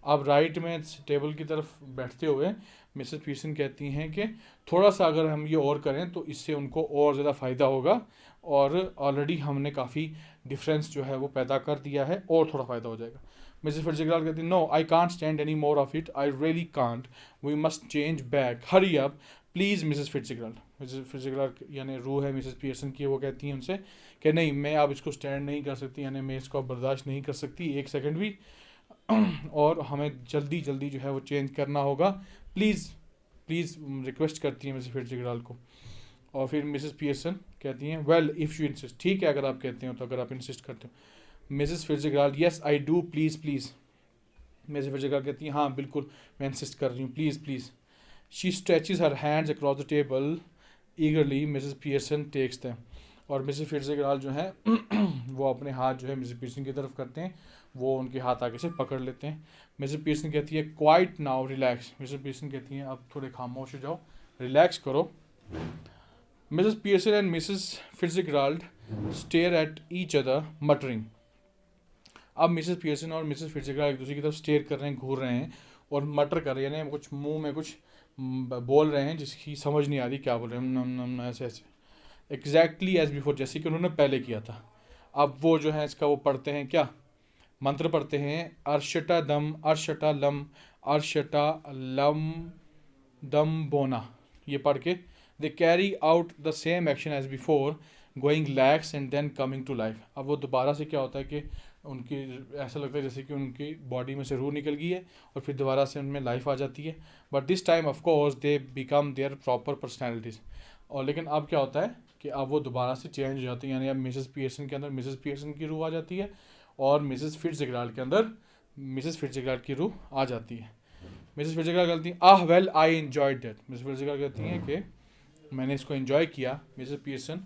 अब राइट में टेबल की तरफ बैठते हुए मिसेस पीयर्सन कहती हैं कि थोड़ा सा अगर हम ये और करें तो इससे उनको और ज़्यादा फ़ायदा होगा, और ऑलरेडी हमने काफ़ी डिफरेंस जो है वो पैदा कर दिया है, और थोड़ा फ़ायदा हो जाएगा। मिसेस फिट्जगराल्ड कहती है, no I can't stand any more of it, I really can't, we must change back, hurry up please Mrs Fitzgerald. Mrs Fitzgerald यानी रूह है मिसेस पीयर्सन की, वो कहती हैं उनसे कि नहीं, मैं अब इसको स्टैंड नहीं कर सकती, यानी मैं इसको बर्दाश्त नहीं कर सकती एक सेकंड भी, और हमें जल्दी जल्दी जो है वो चेंज करना होगा, प्लीज़ प्लीज़ रिक्वेस्ट करती हैं मिसेस फिट्जगराल्ड को। और फिर मिसेस पीयर्सन कहती हैं, वेल इफ़ यू इंसिस्ट, ठीक है अगर आप कहते हो तो, अगर आप इंसिस्ट करते हो। Mrs Fitzgerald, yes I do, please please. Mrs Fitzgerald कहती हैं, हाँ बिल्कुल मैं इंसिस्ट कर रही हूँ, please please. She stretches her hands across the table eagerly, Mrs Pearson takes them. और मिसेस फिट्जगराल्ड जो है वो अपने हाथ जो है मिसेस पीयर्सन की तरफ करते हैं, वो उनके हाथ आगे से पकड़ लेते हैं। मिसेस पीयर्सन कहती है, quiet now relax. Mrs Pearson कहती हैं, अब थोड़े खामोश हो जाओ, रिलैक्स करो। Mrs Pearson and Mrs Fitzgerald stare at each other muttering. अब मिसेस पीयर्सन और मिसेस फिट्जगराल्ड एक दूसरे की तरफ स्टेयर कर रहे हैं, घूर रहे हैं और मटर कर रहे हैं, यानी कुछ मुंह में कुछ बोल रहे हैं जिसकी समझ नहीं आ रही क्या बोल रहे हैं, ऐसे ऐसे, एग्जैक्टली एज बिफोर, जैसे कि उन्होंने पहले किया था। अब वो जो है इसका वो पढ़ते हैं, क्या मंत्र पढ़ते हैं, अर्शटा दम अर्शटा लम अर्शटा लम दम बोना, ये पढ़ के they carry out the same action as before, going lax and then coming to life. अब वो दोबारा से क्या होता है कि उनकी ऐसा लगता है जैसे कि उनकी बॉडी में से रूह निकल गई है और फिर दोबारा से उनमें लाइफ आ जाती है, but this time of course they become their proper personalities. और लेकिन अब क्या होता है कि अब वो दोबारा से चेंज हो जाती है, यानी अब मिसेस पीयर्सन के अंदर मिसेस पीयर्सन की रूह आ जाती है और मिसेस फिट्जगराल्ड के अंदर मिसेस फिट्जगराल्ड की रूह आ जाती है। मिसेस फिट्जगराल्ड कहती हैं, ah well I enjoyed that. Mrs Fitzgerald कहती हैं कि मैंने इसको एंजॉय किया। मिसेस पीयर्सन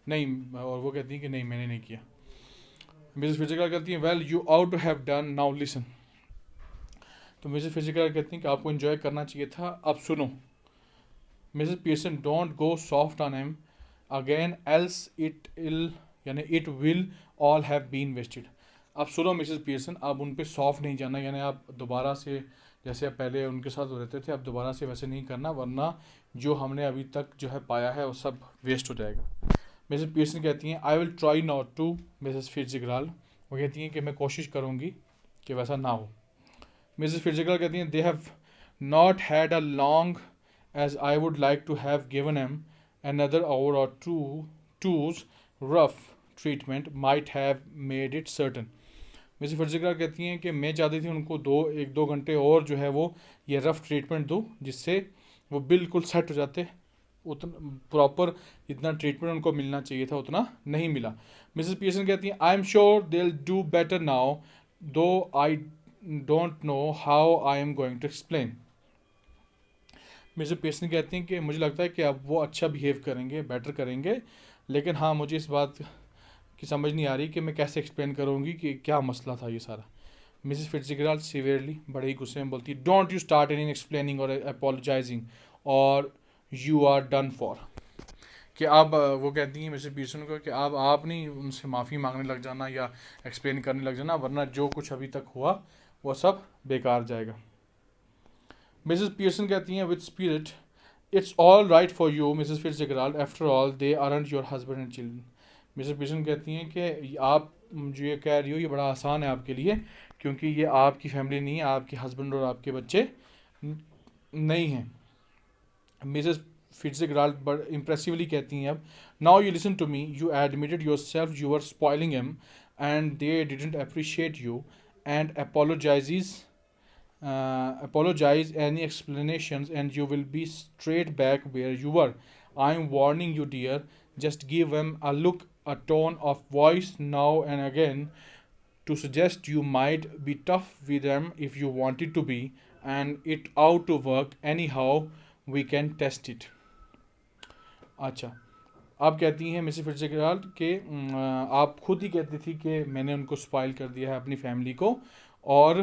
नहीं, और वो कहती हैं कि नहीं मैंने नहीं किया। मिसेस फिट्जगराल्ड कहती हैं, well you ought to have done, now listen. तो मिसेस फिट्जगराल्ड कहती हैं कि आपको एंजॉय करना चाहिए था, अब सुनो। Mrs Pearson, don't go soft on him again else it'll, यानी it will all have been wasted. अब सुनो मिसेस पीयर्सन, आप उन पे सॉफ्ट नहीं जाना, यानी आप दोबारा से जैसे आप पहले उनके साथ रहते थे, अब दोबारा से वैसे नहीं करना, वरना जो हमने अभी तक जो है पाया है वो सब वेस्ट हो जाएगा। मिसेस पीयर्सन कहती हैं, I will try not to. Mrs Fitzgerald वो कहती हैं कि मैं कोशिश करूँगी कि वैसा ना हो। मिसेस फिट्जगराल्ड कहती हैं, they have not had a long as I would like to have given them another hour or two's rough treatment might have made it certain। Mrs Fitzgerald कहती हैं कि मैं चाहती थी उनको एक दो घंटे और जो है वो ये रफ़ ट्रीटमेंट दूँ, जिससे वो बिल्कुल सेट हो जाते। उतना प्रॉपर जितना ट्रीटमेंट उनको मिलना चाहिए था उतना नहीं मिला। मिसेस पीयर्सन कहती हैं, I am sure they will do better now, though I don't know how I am going to explain. Mrs Pearson कहती हैं कि मुझे लगता है कि अब वो अच्छा बिहेव करेंगे, बेटर करेंगे, लेकिन हाँ मुझे इस बात की समझ नहीं आ रही कि मैं कैसे एक्सप्लेन करूँगी कि क्या मसला था ये सारा। मिसेस फिट्जगराल्ड सीवियरली बड़े ही गुस्से में बोलती है, don't you start any explaining और अपोलोजाइजिंग और यू आर डन फॉर। कि अब वो कहती हैं मिसेस पीयर्सन को कि अब आप नहीं उनसे माफ़ी मांगने लग जाना या एक्सप्लेन करने लग जाना, वरना जो कुछ अभी तक हुआ वो सब बेकार जाएगा। मिसेस पीयर्सन कहती हैं with spirit, it's all right for you Mrs Fitzgerald, after all they aren't your husband and children. Mrs Pearson कहती हैं कि आप जो ये कह रही हो ये बड़ा आसान है आपके लिए, क्योंकि ये आपकी फैमिली नहीं है, आपके हस्बैंड और आपके बच्चे नहीं हैं। मिसेस फिट्जगराल्ड बट इम्प्रेसिवली कहती हैं, अब now you listen to me, you admitted yourself you are spoiling him and they didn't appreciate you and apologize apologize any explanations and you will be straight back where you were. I'm warning you, dear. Just give them a look, a tone of voice now and again to suggest you might be tough with them if you wanted to be, and it ought to work anyhow. We can test it. अच्छा, आप कहती हैं Mrs Fitzgerald कि आप खुद ही कहती थी कि मैंने उनको स्पॉइल कर दिया है अपनी फैमिली को, और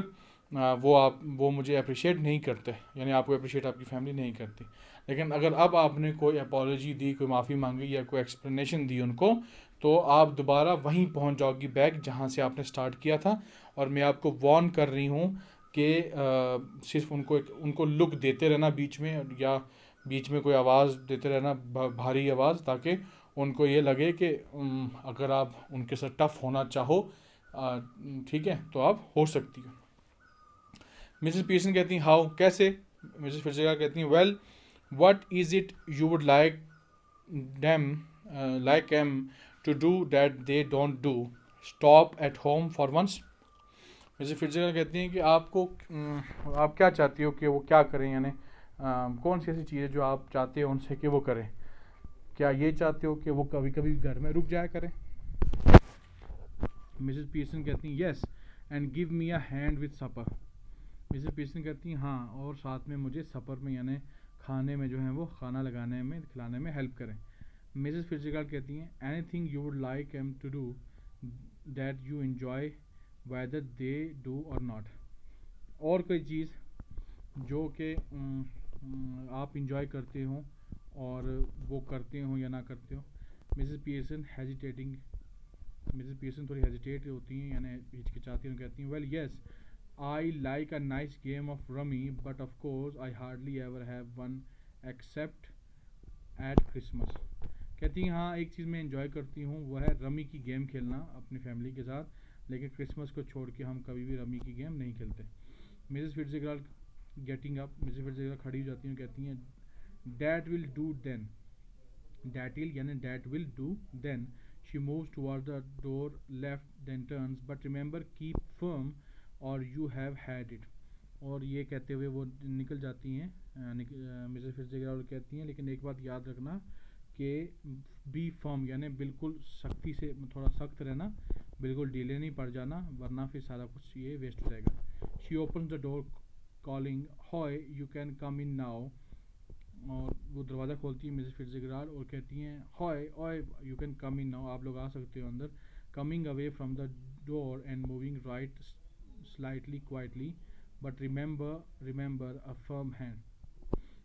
वो मुझे अप्रिशिएट नहीं करते, यानी आपको अप्रिशिएट आपकी फैमिली नहीं करती। लेकिन अगर अब आपने कोई अपॉलॉजी दी, कोई माफ़ी मांगी या कोई एक्सप्लेनेशन दी उनको, तो आप दोबारा वहीं पहुंच जाओगी बैक जहां से आपने स्टार्ट किया था। और मैं आपको वार्न कर रही हूँ कि सिर्फ उनको लुक देते रहना बीच में, या बीच में कोई आवाज़ देते रहना, भारी आवाज़, ताकि उनको ये लगे कि अगर आप उनके साथ टफ होना चाहो, ठीक है, तो आप हो सकती हो। मिसेस पीसन कहती हैं हाउ, कैसे? मिसेस फिट्जगेराल्ड कहती हैं well, what is it you would like them to do that they don't do? Stop at home for once. Mrs Fitzgerald कहती हैं कि आप क्या चाहती हो कि वो क्या करें, यानी कौन सी ऐसी चीज़ है जो आप चाहते हो उनसे कि वो करें? क्या ये चाहते हो कि वो कभी कभी घर में रुक जाया करें? मिसेस पीसन कहती हैं yes, and give me a hand with supper. Mrs Pearson कहती हैं हाँ, और साथ में मुझे सपर में, यानी खाने में जो है वो खाना लगाने में, खिलाने में हेल्प करें। मिसेस फिट्जगेराल्ड कहती हैं anything you would like them to do that you enjoy whether they do or not. और कोई चीज़ जो कि आप इंजॉय करते हो और वो करते हो या ना करते हो। मिसेस पीसन थोड़ी हेजिटेट होती हैं, यानी हिचकिचाती हैं, कहती हैं well yes, I like a nice game of rummy, but of course I hardly ever have one accept eight Christmas. कहती हैं हाँ, एक चीज़ मैं इंजॉय करती हूँ, वह है रमी की गेम खेलना अपनी फैमिली के साथ, लेकिन क्रिसमस को छोड़ के हम कभी भी रमी की गेम नहीं खेलते। Mrs Fitzgerald getting up, Mrs Fitzgerald खड़ी हो जाती हैं, कहती हैं that will do then, that will do then. She moves toward the door, left then turns, but remember keep firm or you have had it. और ये कहते हुए वो निकल जाती हैं। मिसेस फिट्जगेराल्ड कहती हैं लेकिन एक बात याद रखना कि बी फर्म, यानी बिल्कुल सख्ती से, थोड़ा सख्त रहना, बिल्कुल ढीले नहीं पड़ जाना, वरना फिर सारा कुछ ये वेस्ट हो जाएगा। She open the door calling हॉय you can come in now. और वो दरवाज़ा खोलती है मिसेस फिट्जगेराल्ड और कहती हैं hoy oi you can come in now, आप लोग आ सकते हो अंदर। Coming away from the door and moving right slightly quietly, but remember a firm hand.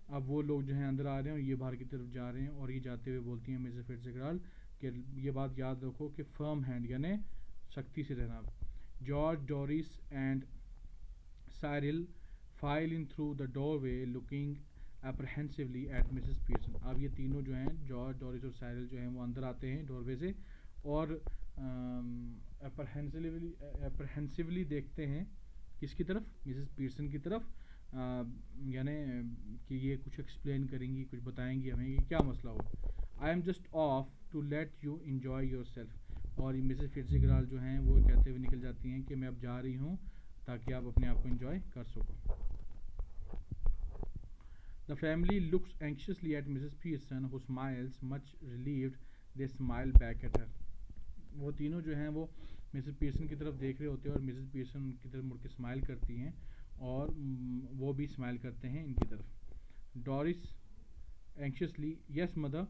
अब वो लोग जो हैं अंदर आ रहे हैं और ये बाहर की तरफ जा रहे हैं, और ये जाते हुए बोलती हैं मिसेस फिट्जगेराल्ड कि ये बात याद रखो कि फर्म हैंड यानी सख्ती से रहना। George, Doris and Cyril file in through the doorway looking apprehensively at Mrs Pearson. अब ये तीनों जो हैं, जॉर्ज, डोरिस और साइरिल जो हैं, वो अंदर आते हैं डोरवे से और अप्रहेंसिवली देखते हैं किसकी तरफ? मिसेस पीसन की तरफ, यानी कि ये कुछ एक्सप्लेन करेंगी, कुछ बताएंगी हमें कि क्या मसला हो। I am just off to let you enjoy yourself. और मिसेस फिट्जगेराल्ड जो हैं वो कहते हुए निकल जाती हैं कि मैं अब जा रही हूँ ताकि आप अपने आप को इन्जॉय कर सको। The family looks anxiously at Mrs. Pearson, who smiles, much relieved. They smile back at her. वो तीनों जो हैं वो मिसेस पीर्सन की तरफ देख रहे होते हैं और मिसेस पीर्सन उनकी तरफ मुड़ के स्माइल करती हैं और वो भी स्माइल करते हैं इनकी तरफ। Doris anxiously yes mother.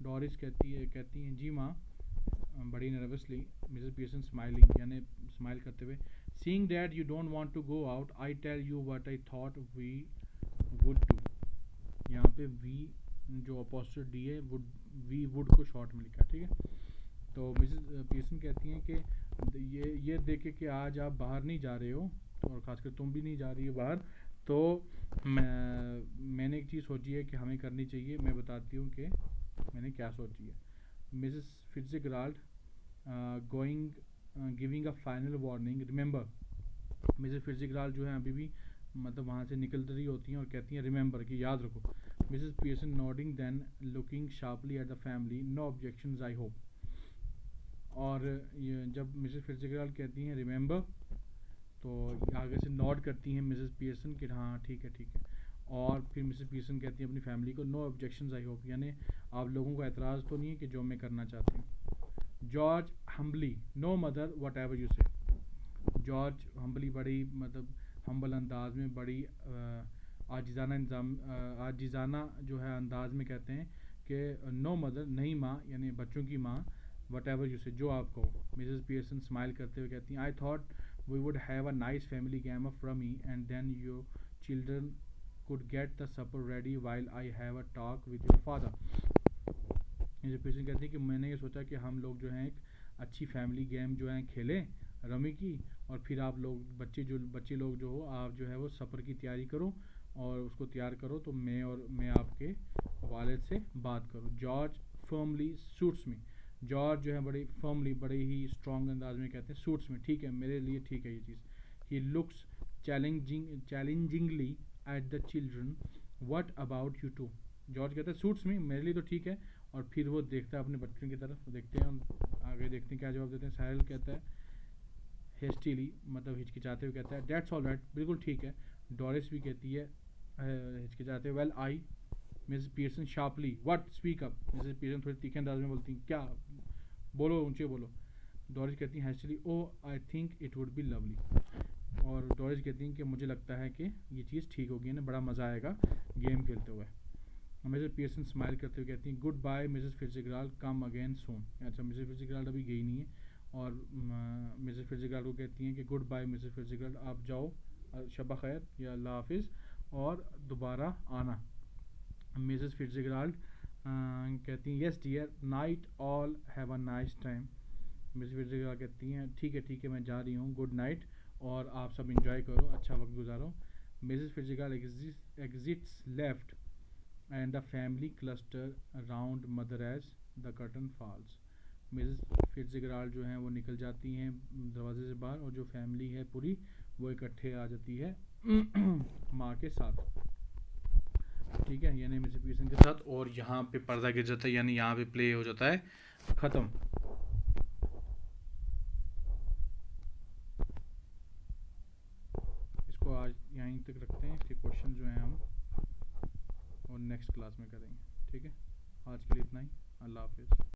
Doris कहती हैं जी माँ, बड़ी नर्वसली। मिसेस पीर्सन स्माइलिंग, यानी स्माइल करते हुए। Seeing that you don't want to go out, I tell you what I thought we would do. यहाँ पे वी जो अपोस्ट्रोफ डी है, वुड, वी वुड को शॉर्ट में लिखा है, ठीक है। तो मिसेस पीर्सन कहती हैं कि ये देखे कि आज आप बाहर नहीं जा रहे हो, और ख़ासकर तुम भी नहीं जा रही हो बाहर, तो मैंने एक चीज़ सोची है कि हमें करनी चाहिए। मैं बताती हूँ कि मैंने क्या सोची है। Mrs Fitzgerald giving a final warning, remember. Mrs Fitzgerald जो है अभी भी मतलब वहाँ से निकल रही होती हैं और कहती हैं रिमेंबर, कि याद रखो। Mrs Pearson nodding then looking sharply at the family, no objections I hope. और जब मिसेस फिट्जगेराल्ड कहती हैं रिमेंबर, तो आगे से नॉड करती हैं मिसेस पियर्सन कि हाँ ठीक है ठीक है, और फिर मिसेस पियर्सन कहती हैं अपनी फैमिली को नो ऑब्जेक्शंस आई होप, यानी आप लोगों को एतराज़ तो नहीं है कि जो मैं करना चाहती हूँ। George humbly no mother whatever you say. George humbly बड़ी मतलब हम्बल अंदाज में, बड़ी आजिज़ाना जो है अंदाज में कहते हैं कि नो मदर नहीं माँ, यानी बच्चों की माँ, वट एवर यू से जो आप कहो। मिसेस पियर्सन स्माइल करते हुए कहती हैं I thought we would have a nice family game of rummy and then your children could get the supper ready while I have a talk with your father। Mrs Pearson कहती है कि मैंने ये सोचा कि हम लोग जो हैं एक अच्छी फैमिली गेम जो है खेलें रमी की, और फिर आप लोग बच्चे लोग जो हो आप जो है वो सफ़र की तैयारी करो और उसको तैयार करो, तो मैं आपके वालिद से बात करूँ। George firmly suits me. George जो है बड़ी फर्मली, बड़े ही स्ट्रॉन्ग अंदाज में कहते हैं सूट्स में, ठीक है मेरे लिए ठीक है ये चीज़। He looks challengingly at the children what about you two. George कहता है सूट्स मी, मेरे लिए तो ठीक है, और फिर वो देखता है अपने बच्चों की तरफ, देखते हैं आगे देखते हैं क्या जवाब देते हैं। साहिल कहता है हेस्टीली, मतलब हिचकिचाते हुए कहता है डेट्स ऑल राइट, बिल्कुल ठीक है। डोरिस भी कहती है हिचकिचाते हुए well I. Mrs Pearson sharply what speak up. Mrs Pearson थोड़ी तीखे अंदाज में बोलती हैं क्या, बोलो ऊंचे बोलो। डोरिस कहती हैं hastily oh I think it would be lovely. और डोरिस कहती हैं कि मुझे लगता है कि ये चीज़ ठीक होगी ना, बड़ा मज़ा आएगा गेम खेलते हुए। मिसेस पियर्सन स्माइल करते हुए कहती हैं good by Mrs Fitzgerald, come again सून। अच्छा मिसेस फिट्जगेराल्ड अभी गई नहीं है, और मिसेस फिट्जगेराल्ड को कहती हैं कि गुड बाय मिसेस फिट्जगेराल्ड, आप जाओ, शब्बा खैर या अल्लाह हाफिज़, और दोबारा आना। मिसेस फिट्जगेराल्ड कहती हैं yes dear night all have a nice time. Mrs Fitzgerald कहती हैं ठीक है मैं जा रही हूँ, गुड नाइट, और आप सब इंजॉय करो, अच्छा वक्त गुजारो। Mrs Fitzgerald exits left and the family cluster around mother as the curtain falls। Mrs Fitzgerald जो हैं वो निकल जाती हैं दरवाजे से बाहर, और जो फैमिली है पूरी वो इकट्ठे आ जाती है माँ के साथ, ठीक है, यानी मिसेस पियर्सन के साथ। और यहाँ पे पर्दा गिर जाता है, यानी यहाँ पे प्ले हो जाता है ख़त्म। इसको आज यहीं तक रखते हैं, इसके क्वेश्चन जो हैं हम और नेक्स्ट क्लास में करेंगे, ठीक है। आज के लिए इतना ही, अल्लाह हाफिज़।